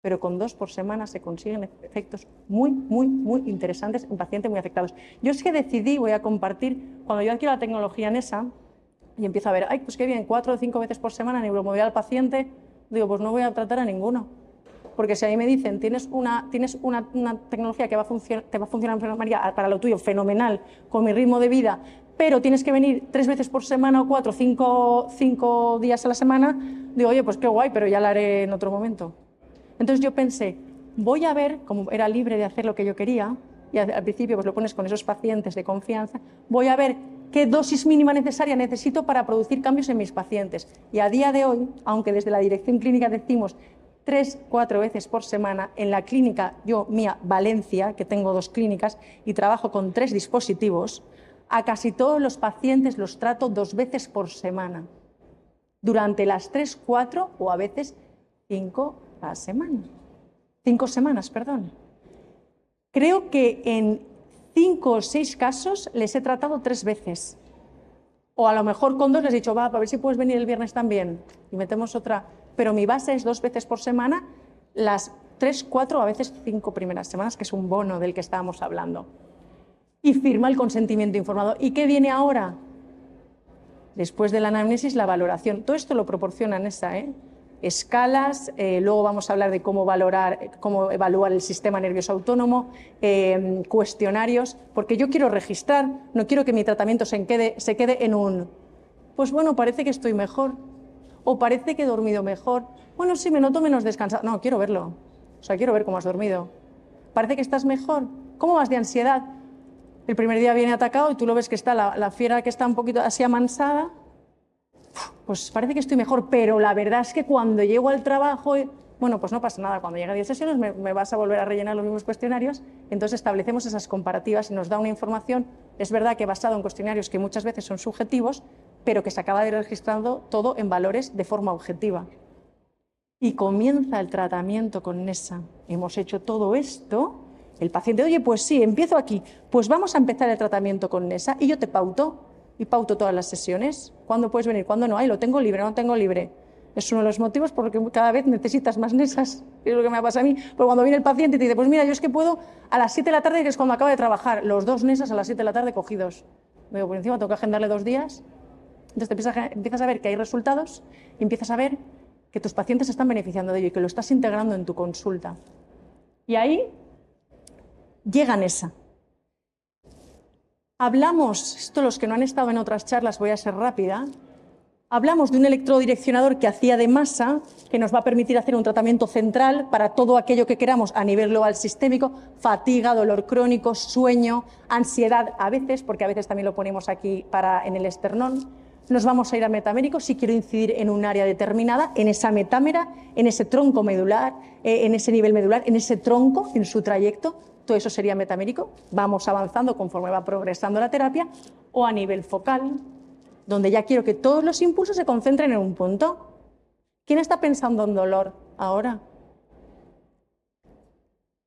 Speaker 1: pero con 2 por semana se consiguen efectos muy, muy, muy interesantes en pacientes muy afectados. Yo es que decidí, voy a compartir, cuando yo adquiero la tecnología NESA, y empiezo a ver, ay, pues qué bien, 4 o 5 veces por semana neuromodular al paciente, Digo, pues no voy a tratar a ninguno. Porque si a mí me dicen, tienes una tecnología que te va a funcionar María, para lo tuyo fenomenal, con mi ritmo de vida, pero tienes que venir 3 veces por semana o 4, 5 días a la semana, digo, oye, pues qué guay, pero ya la haré en otro momento. Entonces yo pensé, voy a ver, como era libre de hacer lo que yo quería, y al principio pues lo pones con esos pacientes de confianza, voy a ver qué dosis mínima necesaria necesito para producir cambios en mis pacientes. Y a día de hoy, aunque desde la dirección clínica decimos 3-4 veces por semana, en la clínica mía Valencia, que tengo 2 clínicas y trabajo con 3 dispositivos, a casi todos los pacientes los trato 2 veces por semana, durante las 3, 4 o a veces 5 a la semana. 5 semanas, perdón. Creo que en 5 o 6 casos les he tratado 3 veces. O a lo mejor con 2 les he dicho, va, a ver si puedes venir el viernes también. Y metemos otra. Pero mi base es 2 veces por semana, las 3, 4 o a veces 5 primeras semanas, que es un bono del que estábamos hablando. Y firma el consentimiento informado. ¿Y qué viene ahora? Después de la anamnesis, la valoración. Todo esto lo proporciona NESA, escalas, luego vamos a hablar de cómo evaluar el sistema nervioso autónomo, cuestionarios, porque yo quiero registrar, no quiero que mi tratamiento se quede en un, pues bueno, parece que estoy mejor, o parece que he dormido mejor, bueno, sí, me noto menos descansado, no, quiero verlo, o sea, quiero ver cómo has dormido, parece que estás mejor, ¿cómo vas de ansiedad? El primer día viene atacado y tú lo ves que está la fiera que está un poquito así amansada, pues parece que estoy mejor, pero la verdad es que cuando llego al trabajo, bueno, pues no pasa nada, cuando llegue a 10 sesiones me vas a volver a rellenar los mismos cuestionarios, entonces establecemos esas comparativas y nos da una información, es verdad que basado en cuestionarios que muchas veces son subjetivos, pero que se acaba de ir registrando todo en valores de forma objetiva. Y comienza el tratamiento con NESA. Hemos hecho todo esto, el paciente, oye, pues sí, empiezo aquí, pues vamos a empezar el tratamiento con NESA y yo te pauto. Y pauto todas las sesiones. ¿Cuándo puedes venir? ¿Cuándo no? Ay, lo tengo libre, no tengo libre. Es uno de los motivos por los que cada vez necesitas más NESAs. Es lo que me pasa a mí. Porque cuando viene el paciente y te dice, pues mira, yo es que puedo a las 7 de la tarde, que es cuando acabo de trabajar, los 2 NESAs a las 7 de la tarde cogidos. Me digo, por encima tengo que agendarle 2 días. Entonces empiezas a ver que hay resultados y empiezas a ver que tus pacientes se están beneficiando de ello y que lo estás integrando en tu consulta. Y ahí llega NESA. Hablamos, esto los que no han estado en otras charlas, voy a ser rápida, hablamos de un electrodireccionador que hacía de masa, que nos va a permitir hacer un tratamiento central para todo aquello que queramos a nivel global sistémico, fatiga, dolor crónico, sueño, ansiedad a veces, porque a veces también lo ponemos aquí en el esternón. Nos vamos a ir a metamérico si quiero incidir en un área determinada, en esa metámera, en ese tronco medular, en ese nivel medular, en ese tronco, en su trayecto. Todo eso sería metamérico, vamos avanzando conforme va progresando la terapia, o a nivel focal, donde ya quiero que todos los impulsos se concentren en un punto. ¿Quién está pensando en dolor ahora?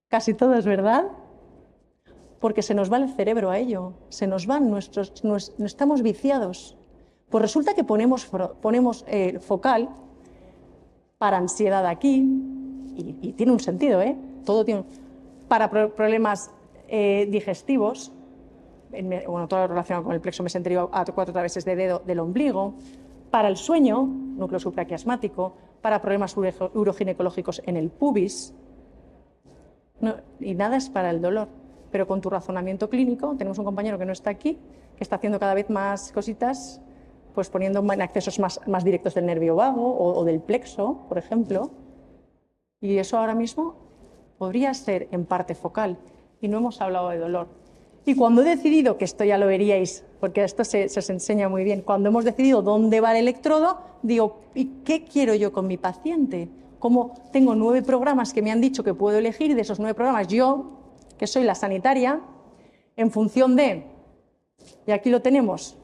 Speaker 1: Casi todos, ¿verdad? Porque se nos va el cerebro a ello, se nos van estamos viciados. Pues resulta que ponemos focal para ansiedad aquí, y tiene un sentido, todo tiene para problemas digestivos, todo relacionado con el plexo mesenterio a 4 traveses de dedo del ombligo, para el sueño, núcleo supraquiasmático, para problemas uroginecológicos en el pubis, y nada es para el dolor. Pero con tu razonamiento clínico, tenemos un compañero que no está aquí, que está haciendo cada vez más cositas, pues poniendo en accesos más directos del nervio vago o del plexo, por ejemplo, y eso ahora mismo podría ser en parte focal, y no hemos hablado de dolor. Y cuando he decidido, que esto ya lo veríais, porque esto se os enseña muy bien, cuando hemos decidido dónde va el electrodo, digo, ¿y qué quiero yo con mi paciente? Como tengo 9 programas que me han dicho que puedo elegir, y de esos 9 programas yo, que soy la sanitaria, en función de, y aquí lo tenemos,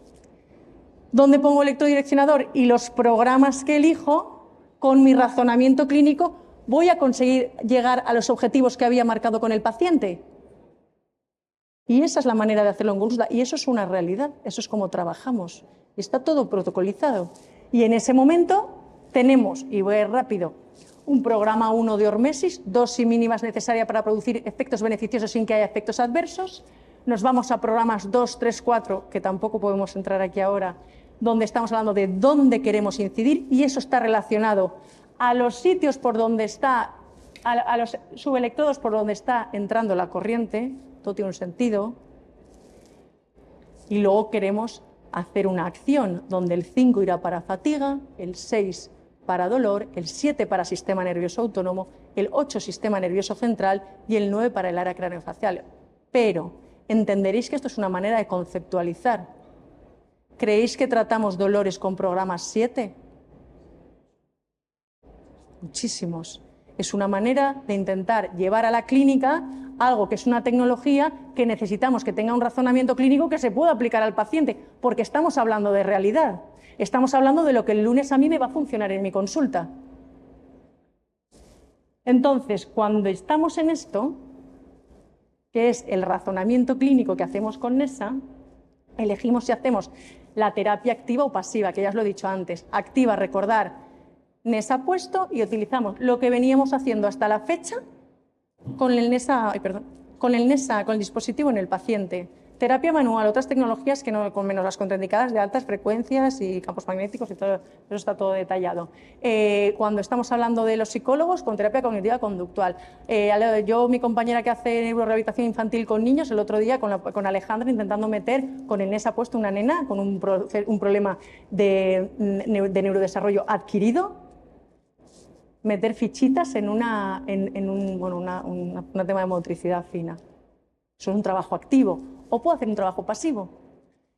Speaker 1: dónde pongo el electrodireccionador y los programas que elijo, con mi razonamiento clínico, ¿voy a conseguir llegar a los objetivos que había marcado con el paciente? Y esa es la manera de hacerlo en consulta, y eso es una realidad, eso es como trabajamos, y está todo protocolizado. Y en ese momento tenemos, y voy a ir rápido, un programa 1 de hormesis, dosis mínimas necesaria para producir efectos beneficiosos sin que haya efectos adversos. Nos vamos a programas 2, 3, 4, que tampoco podemos entrar aquí ahora, donde estamos hablando de dónde queremos incidir, y eso está relacionado a los sitios por donde está, a los subelectrodos por donde está entrando la corriente, todo tiene un sentido, y luego queremos hacer una acción donde el 5 irá para fatiga, el 6 para dolor, el 7 para sistema nervioso autónomo, el 8 sistema nervioso central y el 9 para el área craneofacial. Pero entenderéis que esto es una manera de conceptualizar. ¿Creéis que tratamos dolores con programas 7? Muchísimos. Es una manera de intentar llevar a la clínica algo que es una tecnología que necesitamos que tenga un razonamiento clínico que se pueda aplicar al paciente, porque estamos hablando de realidad. Estamos hablando de lo que el lunes a mí me va a funcionar en mi consulta. Entonces, cuando estamos en esto, que es el razonamiento clínico que hacemos con NESA, elegimos si hacemos la terapia activa o pasiva, que ya os lo he dicho antes. Activa, recordar, NESA puesto, y utilizamos lo que veníamos haciendo hasta la fecha con el NESA, con el dispositivo en el paciente. Terapia manual, otras tecnologías que no, con menos las contraindicadas de altas frecuencias y campos magnéticos y todo, eso está todo detallado. Cuando estamos hablando de los psicólogos, con terapia cognitiva conductual. Mi compañera que hace neurorehabilitación infantil con niños, el otro día con Alejandra intentando meter con el NESA puesto una nena con un problema de neurodesarrollo adquirido, meter fichitas en un tema de motricidad fina. Eso es un trabajo activo. O puedo hacer un trabajo pasivo.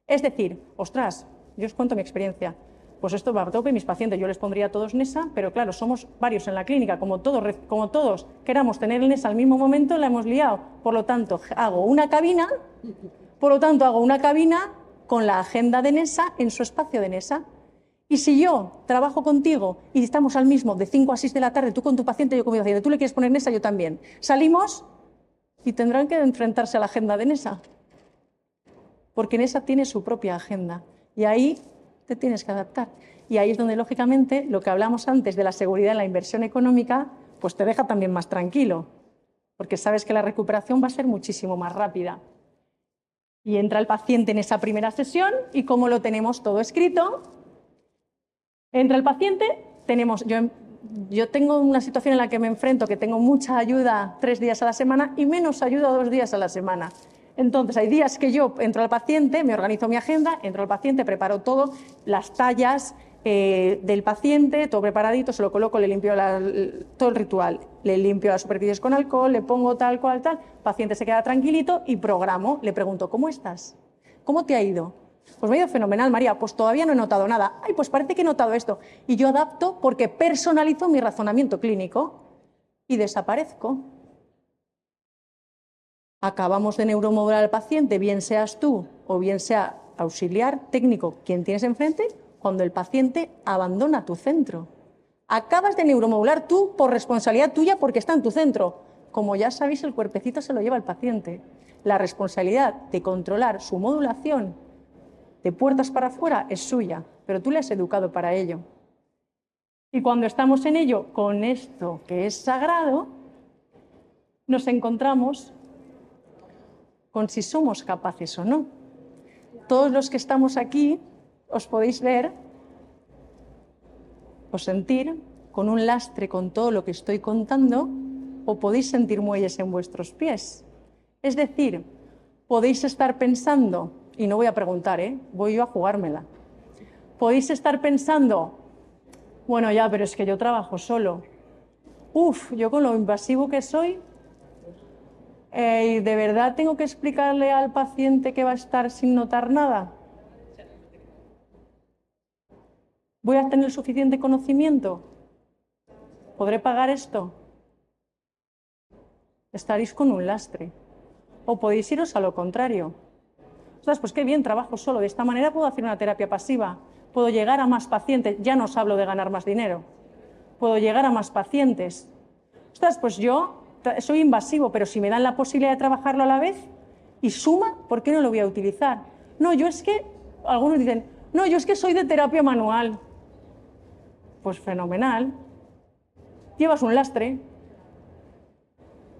Speaker 1: Es decir, ostras, yo os cuento mi experiencia. Pues esto va a tope mis pacientes, yo les pondría a todos NESA, pero claro, somos varios en la clínica, como todos queramos tener el NESA al mismo momento, la hemos liado. Por lo tanto, hago una cabina con la agenda de NESA en su espacio de NESA. Y si yo trabajo contigo y estamos al mismo de 5 a 6 de la tarde, tú con tu paciente, yo con mi paciente, tú le quieres poner NESA, yo también. Salimos y tendrán que enfrentarse a la agenda de NESA. Porque NESA tiene su propia agenda y ahí te tienes que adaptar. Y ahí es donde, lógicamente, lo que hablamos antes de la seguridad en la inversión económica, pues te deja también más tranquilo, porque sabes que la recuperación va a ser muchísimo más rápida. Y entra el paciente en esa primera sesión y como lo tenemos todo escrito, entra el paciente, yo tengo una situación en la que me enfrento, que tengo mucha ayuda 3 días a la semana y menos ayuda 2 días a la semana. Entonces, hay días que yo entro al paciente, me organizo mi agenda, entro al paciente, preparo todo, las tallas del paciente, todo preparadito, se lo coloco, le limpio todo el ritual, le limpio las superficies con alcohol, le pongo tal, cual, tal, el paciente se queda tranquilito y programo, le pregunto, ¿cómo estás? ¿Cómo te ha ido? Pues me ha ido fenomenal, María, pues todavía no he notado nada. Ay, pues parece que he notado esto. Y yo adapto porque personalizo mi razonamiento clínico y desaparezco. Acabamos de neuromodular al paciente, bien seas tú o bien sea auxiliar técnico quien tienes enfrente, cuando el paciente abandona tu centro. Acabas de neuromodular tú por responsabilidad tuya porque está en tu centro. Como ya sabéis, el cuerpecito se lo lleva el paciente. La responsabilidad de controlar su modulación de puertas para afuera es suya, pero tú le has educado para ello. Y cuando estamos en ello con esto que es sagrado, nos encontramos con si somos capaces o no. Todos los que estamos aquí os podéis ver o sentir con un lastre con todo lo que estoy contando, o podéis sentir muelles en vuestros pies. Es decir, podéis estar pensando, y no voy a preguntar, voy yo a jugármela. Podéis estar pensando, bueno, ya, pero es que yo trabajo solo. Yo con lo invasivo que soy, ¿y de verdad tengo que explicarle al paciente que va a estar sin notar nada? ¿Voy a tener suficiente conocimiento? ¿Podré pagar esto? Estaréis con un lastre. O podéis iros a lo contrario. Ostras, pues qué bien, trabajo solo. De esta manera puedo hacer una terapia pasiva. Puedo llegar a más pacientes. Ya no os hablo de ganar más dinero. Puedo llegar a más pacientes. Ostras, pues yo soy invasivo, pero si me dan la posibilidad de trabajarlo a la vez y suma, ¿por qué no lo voy a utilizar? No, yo es que, algunos dicen, no, yo es que soy de terapia manual. Pues fenomenal. Llevas un lastre.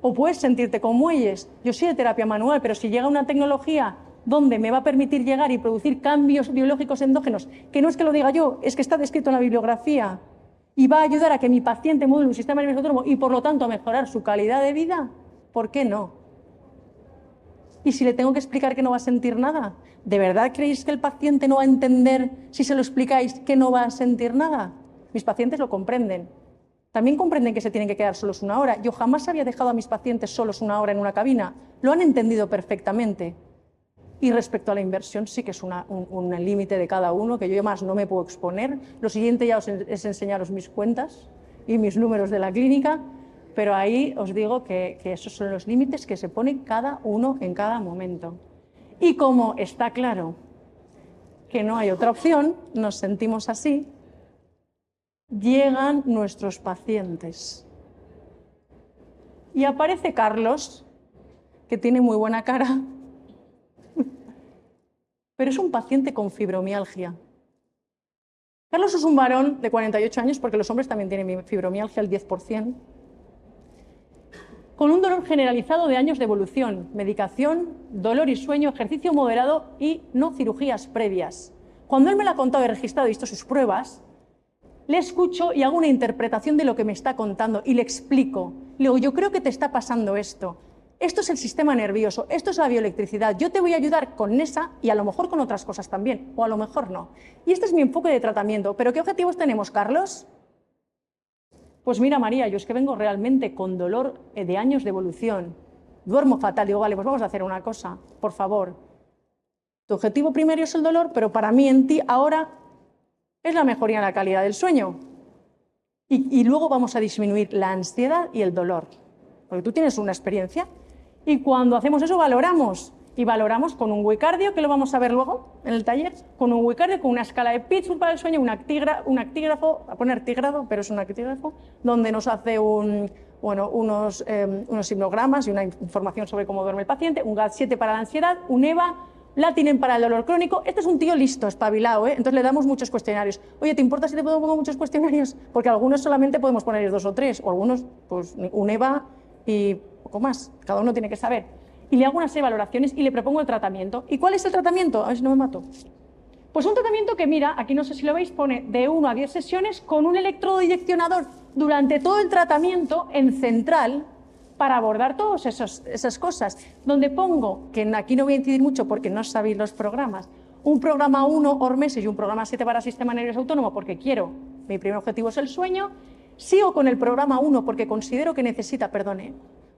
Speaker 1: O puedes sentirte con muelles. Yo soy de terapia manual, pero si llega una tecnología donde me va a permitir llegar y producir cambios biológicos endógenos, que no es que lo diga yo, es que está descrito en la bibliografía, y va a ayudar a que mi paciente module un sistema nervioso autónomo y por lo tanto a mejorar su calidad de vida, ¿por qué no? Y si le tengo que explicar que no va a sentir nada, ¿de verdad creéis que el paciente no va a entender si se lo explicáis que no va a sentir nada? Mis pacientes lo comprenden. También comprenden que se tienen que quedar solos una hora. Yo jamás había dejado a mis pacientes solos una hora en una cabina. Lo han entendido perfectamente. Y respecto a la inversión, sí que es un límite de cada uno, que yo más no me puedo exponer. Lo siguiente ya es enseñaros mis cuentas y mis números de la clínica, pero ahí os digo que esos son los límites que se pone cada uno en cada momento. Y como está claro que no hay otra opción, nos sentimos así, llegan nuestros pacientes. Y aparece Carlos, que tiene muy buena cara, pero es un paciente con fibromialgia. Carlos es un varón de 48 años, porque los hombres también tienen fibromialgia, el 10%, con un dolor generalizado de años de evolución, medicación, dolor y sueño, ejercicio moderado y no cirugías previas. Cuando él me lo ha contado y registrado y visto sus pruebas, le escucho y hago una interpretación de lo que me está contando y le explico. Le digo, yo creo que te está pasando esto. Esto es el sistema nervioso, esto es la bioelectricidad. Yo te voy a ayudar con esa y a lo mejor con otras cosas también, o a lo mejor no. Y este es mi enfoque de tratamiento. ¿Pero qué objetivos tenemos, Carlos? Pues mira, María, yo es que vengo realmente con dolor de años de evolución. Duermo fatal. Digo, vale, pues vamos a hacer una cosa, por favor. Tu objetivo primario es el dolor, pero para mí en ti ahora es la mejoría en la calidad del sueño. Y luego vamos a disminuir la ansiedad y el dolor. Porque tú tienes una experiencia. Y cuando hacemos eso valoramos. Y valoramos con un Wicardio, que lo vamos a ver luego en el taller, con un Wicardio, con una escala de Pittsburgh para el sueño, un actígrafo, a poner actígrafo, pero es un actígrafo, donde nos hace unos hipnogramas y una información sobre cómo duerme el paciente, un GAD-7 para la ansiedad, un EVA, Latinen para el dolor crónico. Este es un tío listo, espabilado, ¿eh? Entonces le damos muchos cuestionarios. Oye, ¿te importa si te pongo muchos cuestionarios? Porque algunos solamente podemos poner 2 o 3, o algunos, pues un EVA y poco más. Cada uno tiene que saber. Y le hago unas valoraciones y le propongo el tratamiento. ¿Y cuál es el tratamiento? A ver si no me mato. Pues un tratamiento que, mira, aquí no sé si lo veis, pone de 1 a 10 sesiones con un electrodiyeccionador durante todo el tratamiento en central para abordar todas esas cosas. Donde pongo, que aquí no voy a incidir mucho porque no sabéis los programas, un programa 1 hormesis y un programa 7 para sistema nervioso autónomo porque quiero, mi primer objetivo es el sueño. Sigo con el programa 1 porque considero que necesita,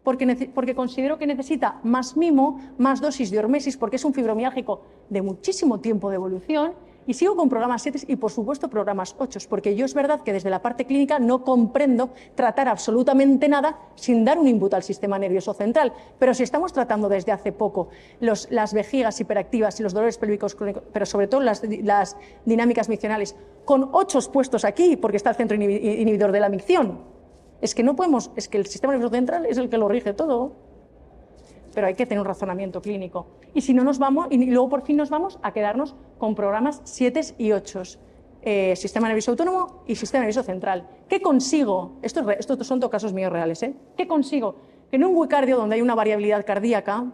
Speaker 1: porque considero que necesita más mimo, más dosis de hormesis, porque es un fibromialgico de muchísimo tiempo de evolución, y sigo con programas 7 y, por supuesto, programas 8, porque yo es verdad que desde la parte clínica no comprendo tratar absolutamente nada sin dar un input al sistema nervioso central, pero si estamos tratando desde hace poco las vejigas hiperactivas y los dolores pélvicos crónicos, pero sobre todo las dinámicas miccionales, con 8 puestos aquí, porque está el centro inhibidor de la micción, es que no podemos, es que el sistema nervioso central es el que lo rige todo, pero hay que tener un razonamiento clínico. Y si no nos vamos, y luego por fin nos vamos a quedarnos con programas 7 y 8, sistema nervioso autónomo y sistema nervioso central. ¿Qué consigo? Estos son todos casos míos reales, ¿eh? ¿Qué consigo? Que en un Wicardio donde hay una variabilidad cardíaca,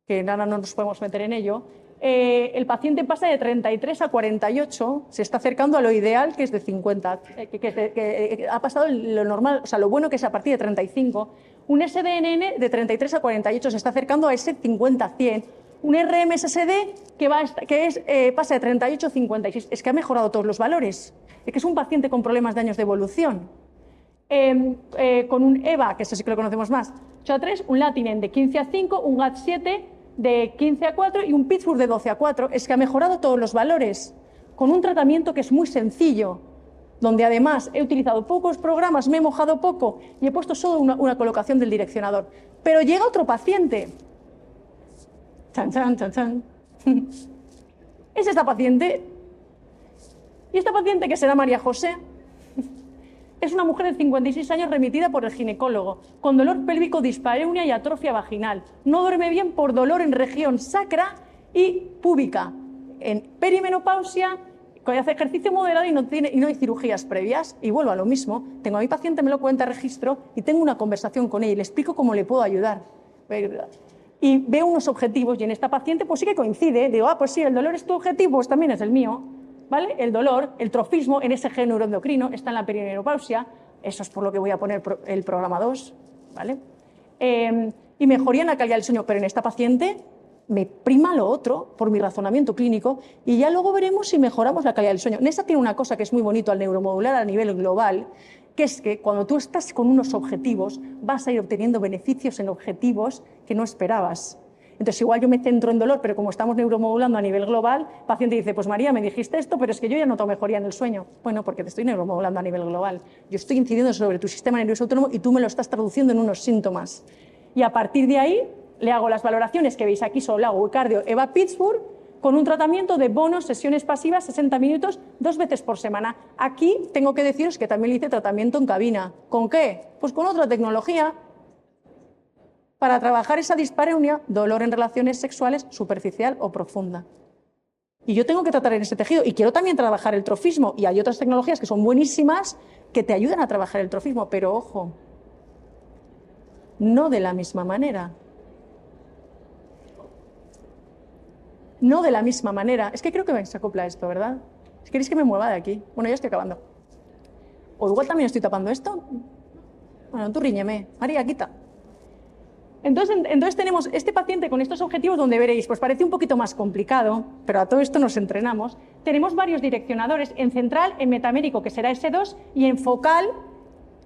Speaker 1: que ahora no nos podemos meter en ello, el paciente pasa de 33 a 48, se está acercando a lo ideal, que es de 50, que ha pasado lo normal, o sea, lo bueno que es a partir de 35. Un SDNN de 33 a 48 se está acercando a ese 50-100. Un RMSSD pasa de 38 a 56. Es que ha mejorado todos los valores. Es que es un paciente con problemas de años de evolución. Con un EVA, que eso sí que lo conocemos más, 8 a 3, un Latinen de 15 a 5, un GAD-7 de 15 a 4 y un Pittsburgh de 12 a 4. Es que ha mejorado todos los valores con un tratamiento que es muy sencillo, donde además he utilizado pocos programas, me he mojado poco y he puesto solo una colocación del direccionador. Pero llega otro paciente. Chan, chan, chan, chan. Es esta paciente. Y esta paciente, que será María José, es una mujer de 56 años remitida por el ginecólogo, con dolor pélvico, dispareunia y atrofia vaginal. No duerme bien por dolor en región sacra y púbica. En perimenopausia, hace ejercicio moderado y no hay cirugías previas. Y vuelvo a lo mismo. Tengo a mi paciente, me lo cuenta registro y tengo una conversación con ella y le explico cómo le puedo ayudar. Y veo unos objetivos y en esta paciente pues sí que coincide. Digo, pues sí, el dolor es tu objetivo, pues también es el mío. ¿vale? El dolor, el trofismo en ese gen neuroendocrino está en la perimenopausia, eso es por lo que voy a poner el programa 2, ¿vale? Y mejoría en la calidad del sueño, pero en esta paciente me prima lo otro por mi razonamiento clínico y ya luego veremos si mejoramos la calidad del sueño. Nessa tiene una cosa que es muy bonito al neuromodular a nivel global, que es que cuando tú estás con unos objetivos vas a ir obteniendo beneficios en objetivos que no esperabas. Entonces, igual yo me centro en dolor, pero como estamos neuromodulando a nivel global, el paciente dice, pues María, me dijiste esto, pero es que yo ya noto mejoría en el sueño. Bueno, porque te estoy neuromodulando a nivel global. Yo estoy incidiendo sobre tu sistema nervioso autónomo y tú me lo estás traduciendo en unos síntomas. Y a partir de ahí, le hago las valoraciones que veis aquí, solo le hago cardio Eva Pittsburgh, con un tratamiento de bonos, sesiones pasivas, 60 minutos, 2 veces por semana. Aquí tengo que deciros que también le hice tratamiento en cabina. ¿Con qué? Pues con otra tecnología, para trabajar esa dispareunia, dolor en relaciones sexuales superficial o profunda. Y yo tengo que tratar en ese tejido y quiero también trabajar el trofismo y hay otras tecnologías que son buenísimas que te ayudan a trabajar el trofismo, pero ojo, no de la misma manera. No de la misma manera. Es que creo que se acopla esto, ¿verdad? Si queréis que me mueva de aquí. Bueno, ya estoy acabando. O igual también estoy tapando esto. Bueno, tú ríñeme. María, quita. Entonces tenemos este paciente con estos objetivos donde veréis, pues parece un poquito más complicado, pero a todo esto nos entrenamos. Tenemos varios direccionadores, en central, en metamérico, que será S2, y en focal,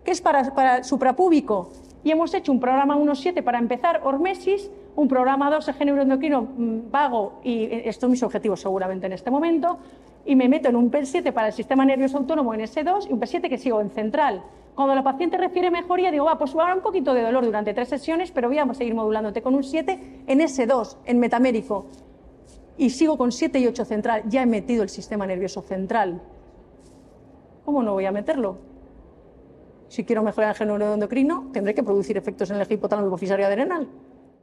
Speaker 1: que es para suprapúbico. Y hemos hecho un programa 1.7 para empezar, hormesis, un programa 2, eje neuroendocrino vago, y estos son mis objetivos seguramente en este momento, y me meto en un PET7 para el sistema nervioso autónomo en S2 y un PET7 que sigo en central. Cuando la paciente refiere mejoría, digo, va, pues habrá un poquito de dolor durante 3 sesiones, pero voy a seguir modulándote con un 7 en S2, en metamérico. Y sigo con 7 y 8 central. Ya he metido el sistema nervioso central. ¿Cómo no voy a meterlo? Si quiero mejorar el gen neuroendocrino, tendré que producir efectos en el eje hipotálamo hipofisario adrenal.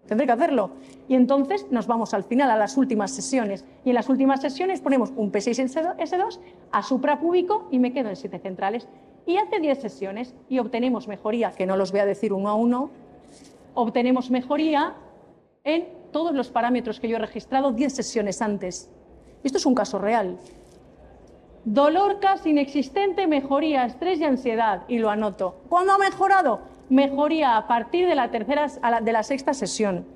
Speaker 1: Tendré que hacerlo. Y entonces nos vamos al final, a las últimas sesiones. Y en las últimas sesiones ponemos un P6 en S2 a suprapúbico y me quedo en 7 centrales. Y hace 10 sesiones y obtenemos mejoría, que no los voy a decir uno a uno, obtenemos mejoría en todos los parámetros que yo he registrado 10 sesiones antes. Esto es un caso real. Dolor casi inexistente, mejoría, estrés y ansiedad. Y lo anoto. ¿Cuándo ha mejorado? Mejoría a partir de la sexta sesión.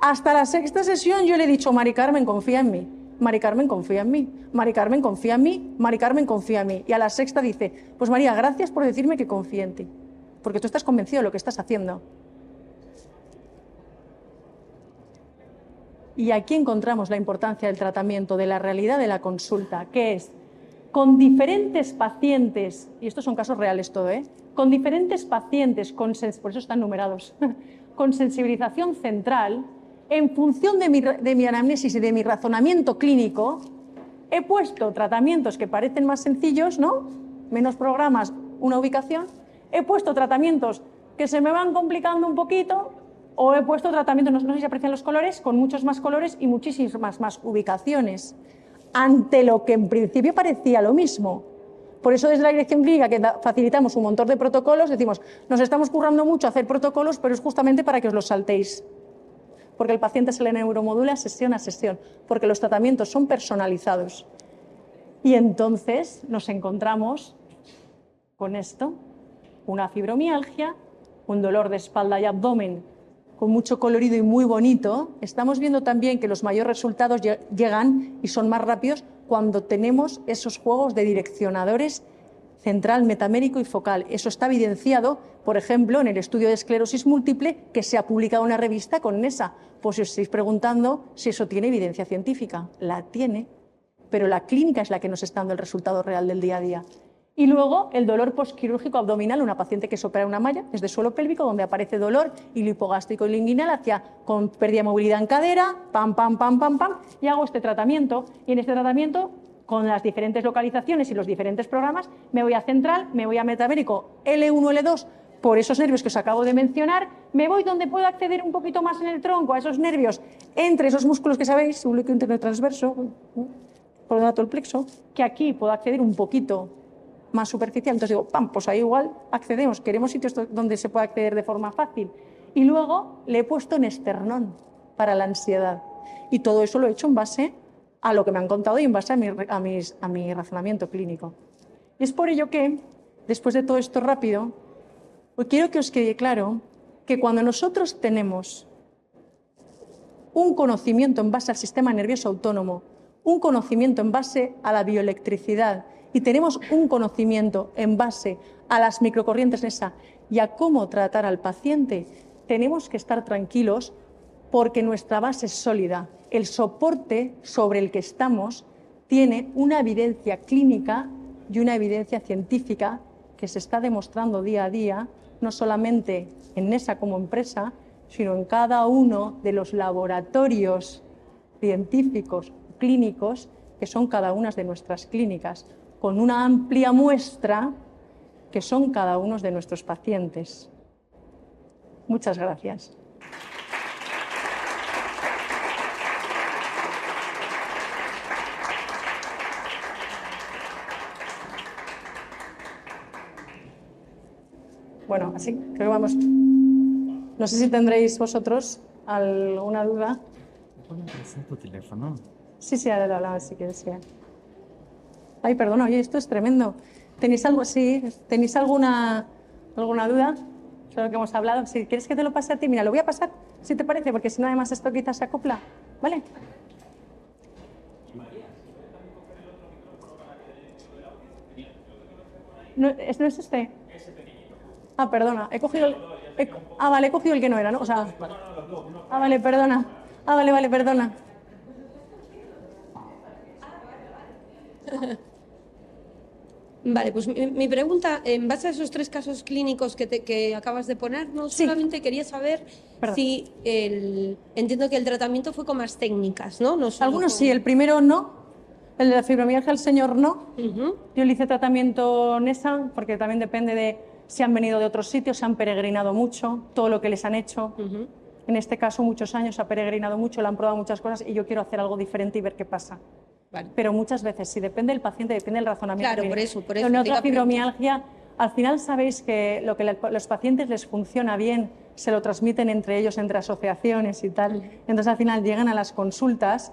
Speaker 1: Hasta la sexta sesión yo le he dicho, Mari Carmen, confía en mí. Mari Carmen, confía en mí. Mari Carmen, confía en mí. Mari Carmen, confía en mí. Y a la sexta dice, pues María, gracias por decirme que confíe en ti. Porque tú estás convencido de lo que estás haciendo. Y aquí encontramos la importancia del tratamiento, de la realidad de la consulta, que es con diferentes pacientes, y estos son casos reales todo, con diferentes pacientes, por eso están numerados, con sensibilización central, en función de mi anamnesis y de mi razonamiento clínico, he puesto tratamientos que parecen más sencillos, ¿no? Menos programas, una ubicación. He puesto tratamientos que se me van complicando un poquito, o he puesto tratamientos, no sé si se aprecian los colores, con muchos más colores y muchísimas más ubicaciones, ante lo que en principio parecía lo mismo. Por eso desde la dirección clínica, que facilitamos un montón de protocolos, decimos, nos estamos currando mucho hacer protocolos, pero es justamente para que os los saltéis. Porque el paciente se le neuromodula sesión a sesión, porque los tratamientos son personalizados. Y entonces nos encontramos con esto, una fibromialgia, un dolor de espalda y abdomen con mucho colorido y muy bonito. Estamos viendo también que los mayores resultados llegan y son más rápidos cuando tenemos esos juegos de direccionadores central, metamérico y focal. Eso está evidenciado, por ejemplo, en el estudio de esclerosis múltiple que se ha publicado en una revista con Nessa. Pues si os estáis preguntando si eso tiene evidencia científica, la tiene, pero la clínica es la que nos está dando el resultado real del día a día. Y luego el dolor postquirúrgico abdominal, una paciente que se opera una malla, es de suelo pélvico, donde aparece dolor hipogástrico y linguinal con pérdida de movilidad en cadera, pam, pam, pam, pam, pam, y hago este tratamiento. Y en este tratamiento, con las diferentes localizaciones y los diferentes programas, me voy a central, me voy a metamérico L1, L2, por esos nervios que os acabo de mencionar, me voy donde puedo acceder un poquito más en el tronco, a esos nervios, entre esos músculos que sabéis, ubico interno transverso, por el plexo, que aquí puedo acceder un poquito más superficial. Entonces digo, pam, pues ahí igual accedemos, queremos sitios donde se pueda acceder de forma fácil. Y luego le he puesto en esternón para la ansiedad. Y todo eso lo he hecho en base a lo que me han contado y en base a mi razonamiento clínico. Y es por ello que, después de todo esto rápido, pues quiero que os quede claro que cuando nosotros tenemos un conocimiento en base al sistema nervioso autónomo, un conocimiento en base a la bioelectricidad y tenemos un conocimiento en base a las microcorrientes NESA y a cómo tratar al paciente, tenemos que estar tranquilos porque nuestra base es sólida. El soporte sobre el que estamos tiene una evidencia clínica y una evidencia científica que se está demostrando día a día, no solamente en NESA como empresa, sino en cada uno de los laboratorios científicos clínicos que son cada una de nuestras clínicas, con una amplia muestra que son cada uno de nuestros pacientes. Muchas gracias. Bueno, así creo que vamos. No sé si tendréis vosotros alguna duda.
Speaker 2: ¿Es tu teléfono?
Speaker 1: Sí, ahora hablaba, si quieres. Sí. Ay, perdona, oye, esto es tremendo. ¿Tenéis algo? Sí, ¿tenéis alguna duda sobre lo que hemos hablado? Si quieres que te lo pase a ti, mira, lo voy a pasar, si te parece, porque si no, además esto quizás se acopla, ¿vale? ¿No es este? Ah, perdona, he cogido el... vale, he cogido el que no era, ¿no? O sea... vale, perdona. Vale, perdona.
Speaker 3: Vale, pues mi pregunta, en base a esos 3 casos clínicos que acabas de poner, no
Speaker 1: Sí.
Speaker 3: solamente quería saber
Speaker 1: Perdón.
Speaker 3: si entiendo que el tratamiento fue con más técnicas, ¿no? No solo
Speaker 1: Algunos
Speaker 3: con-
Speaker 1: sí, el primero no. El de la fibromialgia, el señor no.
Speaker 3: Ujú.
Speaker 1: Yo le hice tratamiento NESA porque también depende de si han venido de otros sitios, se han peregrinado mucho, todo lo que les han hecho.
Speaker 3: Ujú.
Speaker 1: En este caso, muchos años, ha peregrinado mucho, le han probado muchas cosas y yo quiero hacer algo diferente y ver qué pasa.
Speaker 3: Vale.
Speaker 1: Pero muchas veces, si depende del paciente, depende del razonamiento.
Speaker 3: Claro,
Speaker 1: clínico.
Speaker 3: por eso
Speaker 1: En
Speaker 3: te iba
Speaker 1: otra
Speaker 3: a
Speaker 1: fibromialgia, al final sabéis que lo que los pacientes les funciona bien, se lo transmiten entre ellos, entre asociaciones y tal. Entonces, al final llegan a las consultas,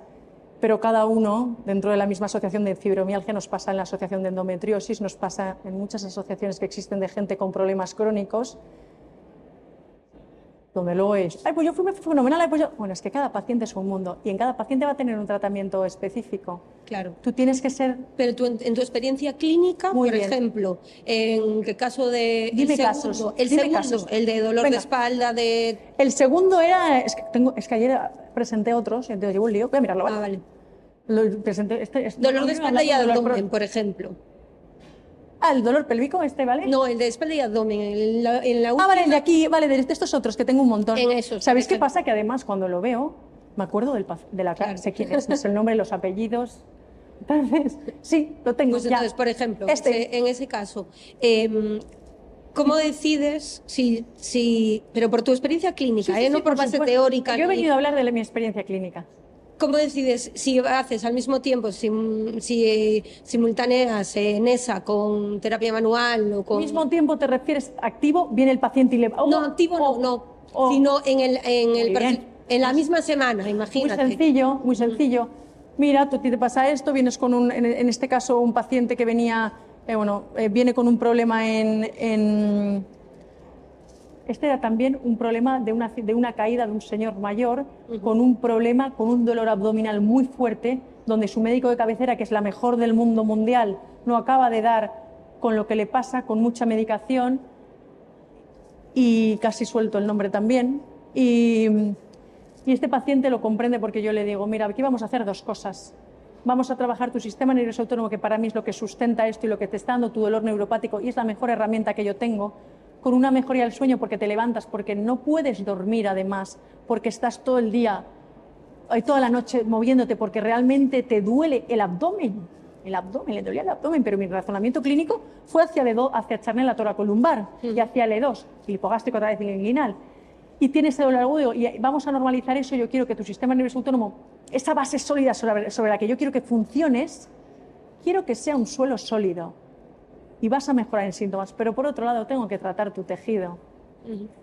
Speaker 1: pero cada uno, dentro de la misma asociación de fibromialgia, nos pasa en la asociación de endometriosis, nos pasa en muchas asociaciones que existen de gente con problemas crónicos, donde luego es, ay, pues yo fui fenomenal, ay, pues yo... Bueno, es que cada paciente es un mundo y en cada paciente va a tener un tratamiento específico.
Speaker 3: Claro.
Speaker 1: Tú tienes que ser...
Speaker 3: Pero tú, en tu experiencia clínica,
Speaker 1: Muy
Speaker 3: por
Speaker 1: bien.
Speaker 3: ejemplo, en el caso de...
Speaker 1: Dime
Speaker 3: el
Speaker 1: casos,
Speaker 3: segundo,
Speaker 1: dime casos.
Speaker 3: el de dolor
Speaker 1: Venga.
Speaker 3: de espalda, de...
Speaker 1: El segundo era... Es que ayer presenté otros, y entonces llevo un lío. Voy a mirarlo, ¿vale?
Speaker 3: vale.
Speaker 1: Lo presenté,
Speaker 3: Dolor de espalda y
Speaker 1: dolor
Speaker 3: abdomen, por ejemplo.
Speaker 1: el dolor pélvico, ¿vale?
Speaker 3: No, el de espalda y abdomen. En la última...
Speaker 1: Vale, el de aquí, vale, de estos otros, que tengo un montón.
Speaker 3: En esos,
Speaker 1: ¿Sabéis
Speaker 3: por
Speaker 1: qué
Speaker 3: ejemplo.
Speaker 1: pasa? Que además cuando lo veo, me acuerdo de la cara,
Speaker 3: Claro.
Speaker 1: sé quién es, no sé el nombre, los apellidos. Entonces, sí, lo tengo.
Speaker 3: Pues
Speaker 1: ya.
Speaker 3: entonces, por ejemplo, en ese caso, ¿cómo decides pero por tu experiencia clínica,
Speaker 1: Sí, sí,
Speaker 3: no
Speaker 1: sí,
Speaker 3: por base
Speaker 1: supuesto.
Speaker 3: teórica?
Speaker 1: Yo he
Speaker 3: ni-
Speaker 1: venido a hablar de mi experiencia clínica.
Speaker 3: ¿Cómo decides si haces al mismo tiempo, si simultaneas NESA con terapia manual o
Speaker 1: Al
Speaker 3: con...
Speaker 1: mismo tiempo te refieres activo, viene el paciente y le...
Speaker 3: No, activo no,
Speaker 1: o-
Speaker 3: sino
Speaker 1: Muy bien.
Speaker 3: en la misma semana,
Speaker 1: Muy
Speaker 3: imagínate.
Speaker 1: sencillo, muy sencillo. Mira, tú te pasa esto, vienes con en este caso un paciente que venía, viene con un problema este era también un problema de una caída de un señor mayor, con un problema, con un dolor abdominal muy fuerte, donde su médico de cabecera, que es la mejor del mundo mundial, no acaba de dar con lo que le pasa, con mucha medicación, y casi suelto el nombre también. Y este paciente lo comprende porque yo le digo, mira, aquí vamos a hacer 2 cosas. Vamos a trabajar tu sistema nervioso autónomo, que para mí es lo que sustenta esto y lo que te está dando tu dolor neuropático, y es la mejor herramienta que yo tengo, con una mejoría del sueño porque te levantas, porque no puedes dormir además, porque estás todo el día, toda la noche moviéndote, porque realmente te duele el abdomen. El abdomen, le dolía el abdomen, pero mi razonamiento clínico fue hacia charnela toracolumbar y hacia L2, el hipogástrico otra vez inguinal. Y tienes el dolor agudo y vamos a normalizar eso. Yo quiero que tu sistema nervioso autónomo, esa base sólida sobre la que yo quiero que funciones, quiero que sea un suelo sólido y vas a mejorar en síntomas. Pero por otro lado tengo que tratar tu tejido.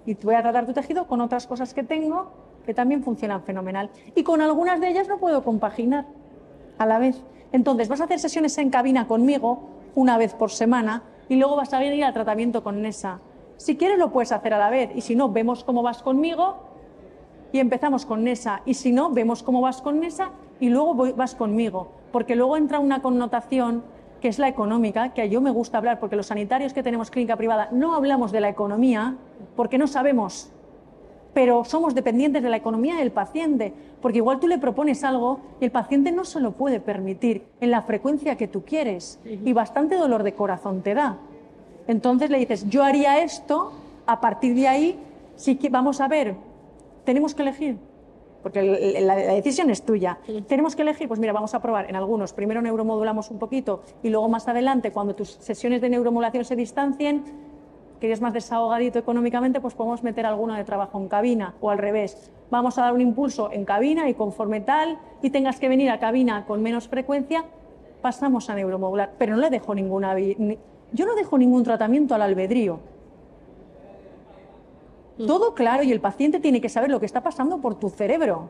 Speaker 1: Y voy a tratar tu tejido con otras cosas que tengo que también funcionan fenomenal. Y con algunas de ellas no puedo compaginar. a la vez. Entonces, vas a hacer sesiones en cabina conmigo una vez por semana y luego vas a ir al tratamiento con Nessa. Si quieres lo puedes hacer a la vez y si no, vemos cómo vas conmigo y empezamos con Nessa. Y si no, vemos cómo vas con Nessa y luego vas conmigo. Porque luego entra una connotación que es la económica, que a yo me gusta hablar, porque los sanitarios que tenemos clínica privada no hablamos de la economía porque no sabemos, pero somos dependientes de la economía del paciente, porque igual tú le propones algo y el paciente no se lo puede permitir en la frecuencia que tú quieres y bastante dolor de corazón te da. Entonces le dices, yo haría esto, a partir de ahí, sí que vamos a ver, tenemos que elegir, porque la decisión es tuya. Tenemos que elegir, pues mira, vamos a probar en algunos. Primero neuromodulamos un poquito y luego más adelante, cuando tus sesiones de neuromodulación se distancien, que eres más desahogadito económicamente, pues podemos meter alguno de trabajo en cabina o al revés. Vamos a dar un impulso en cabina y conforme tal y tengas que venir a cabina con menos frecuencia, pasamos a neuromodular. Pero no le dejo yo no dejo ningún tratamiento al albedrío. Todo claro y el paciente tiene que saber lo que está pasando por tu cerebro.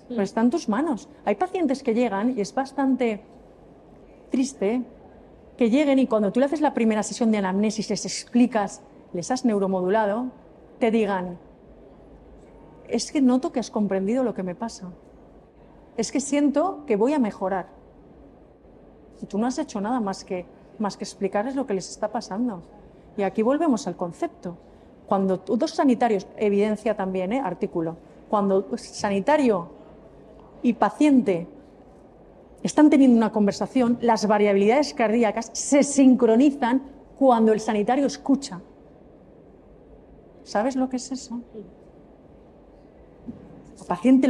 Speaker 1: Pero está en tus manos. Hay pacientes que llegan y es bastante triste que lleguen y cuando tú le haces la primera sesión de anamnesis, les explicas, les has neuromodulado, te digan, es que noto que has comprendido lo que me pasa. Es que siento que voy a mejorar. Y tú no has hecho nada más que explicarles lo que les está pasando. Y aquí volvemos al concepto. Cuando dos sanitarios, evidencia también, artículo, cuando sanitario y paciente están teniendo una conversación, las variabilidades cardíacas se sincronizan cuando el sanitario escucha. ¿Sabes lo que es eso? El paciente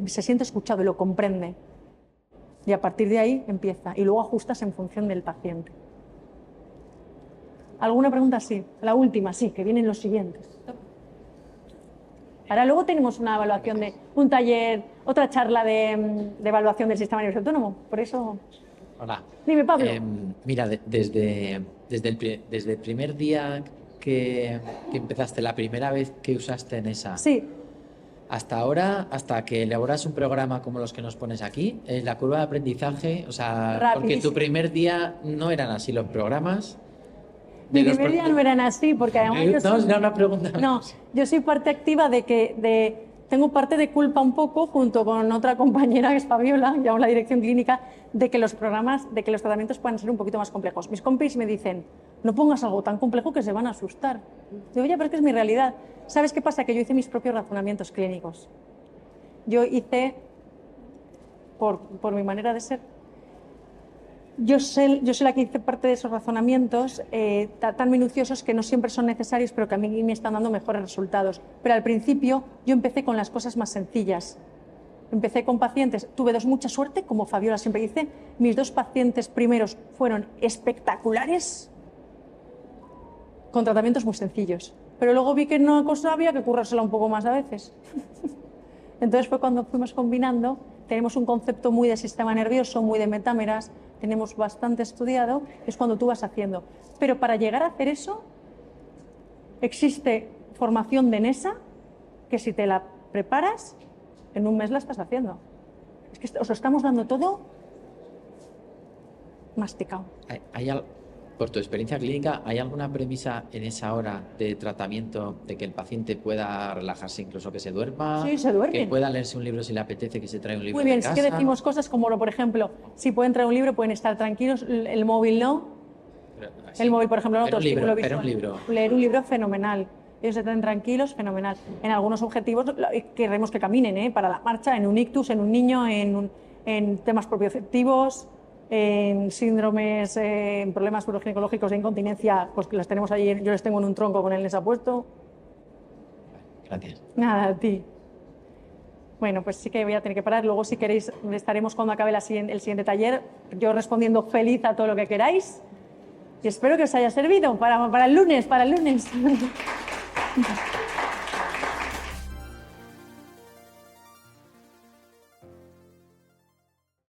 Speaker 1: se siente escuchado y lo comprende. Y a partir de ahí empieza. Y luego ajustas en función del paciente. ¿Alguna pregunta? Sí. La última, sí, que vienen los siguientes. Ahora luego tenemos una evaluación de un taller, otra charla de evaluación del sistema nervioso autónomo. Por eso...
Speaker 2: Hola.
Speaker 1: Dime, Pablo.
Speaker 2: Mira, desde el primer día que empezaste, la primera vez que usaste Nessa,
Speaker 1: sí,
Speaker 2: hasta ahora, hasta que elaboras un programa como los que nos pones aquí, la curva de aprendizaje, o sea, porque tu primer día no eran así los programas.
Speaker 1: Mi primer día no eran así, porque además
Speaker 2: una pregunta.
Speaker 1: No, yo soy parte activa tengo parte de culpa un poco, junto con otra compañera que es Fabiola, llevamos la dirección clínica, de que los tratamientos puedan ser un poquito más complejos. Mis compis me dicen, no pongas algo tan complejo que se van a asustar. Digo, oye, pero es que es mi realidad. ¿Sabes qué pasa? Que yo hice mis propios razonamientos clínicos. Yo hice, por mi manera de ser, yo soy la que hice parte de esos razonamientos tan minuciosos que no siempre son necesarios, pero que a mí me están dando mejores resultados. Pero al principio yo empecé con las cosas más sencillas. Empecé con pacientes, tuve mucha suerte, como Fabiola siempre dice, mis 2 pacientes primeros fueron espectaculares, con tratamientos muy sencillos. Pero luego vi que una cosa había que currársela un poco más a veces. Entonces fue cuando fuimos combinando, tenemos un concepto muy de sistema nervioso, muy de metámeras, tenemos bastante estudiado, es cuando tú vas haciendo. Pero para llegar a hacer eso, existe formación de Nessa, que si te la preparas, en un mes la estás haciendo. Es que os lo estamos dando todo masticado.
Speaker 2: Por tu experiencia clínica, ¿hay alguna premisa en esa hora de tratamiento de que el paciente pueda relajarse, incluso que se duerma?
Speaker 1: Sí, se duerme.
Speaker 2: Que pueda leerse un libro si le apetece, que se trae un libro
Speaker 1: Muy bien,
Speaker 2: de casa.
Speaker 1: sí que decimos cosas como, por ejemplo, si pueden traer un libro, pueden estar tranquilos, el móvil no. El móvil, por ejemplo, no.
Speaker 2: Pero un libro.
Speaker 1: Leer un libro, fenomenal. Ellos están tranquilos, fenomenal. En algunos objetivos queremos que caminen, para la marcha, en un ictus, en un niño, en temas propioceptivos, en síndromes, en problemas ginecológicos de incontinencia, pues que las tenemos allí, yo les tengo en un tronco con el Nessa puesto.
Speaker 2: Gracias.
Speaker 1: Nada, a ti. Bueno, pues sí que voy a tener que parar. Luego, si queréis, estaremos cuando acabe el siguiente taller, yo respondiendo feliz a todo lo que queráis. Y espero que os haya servido para el lunes.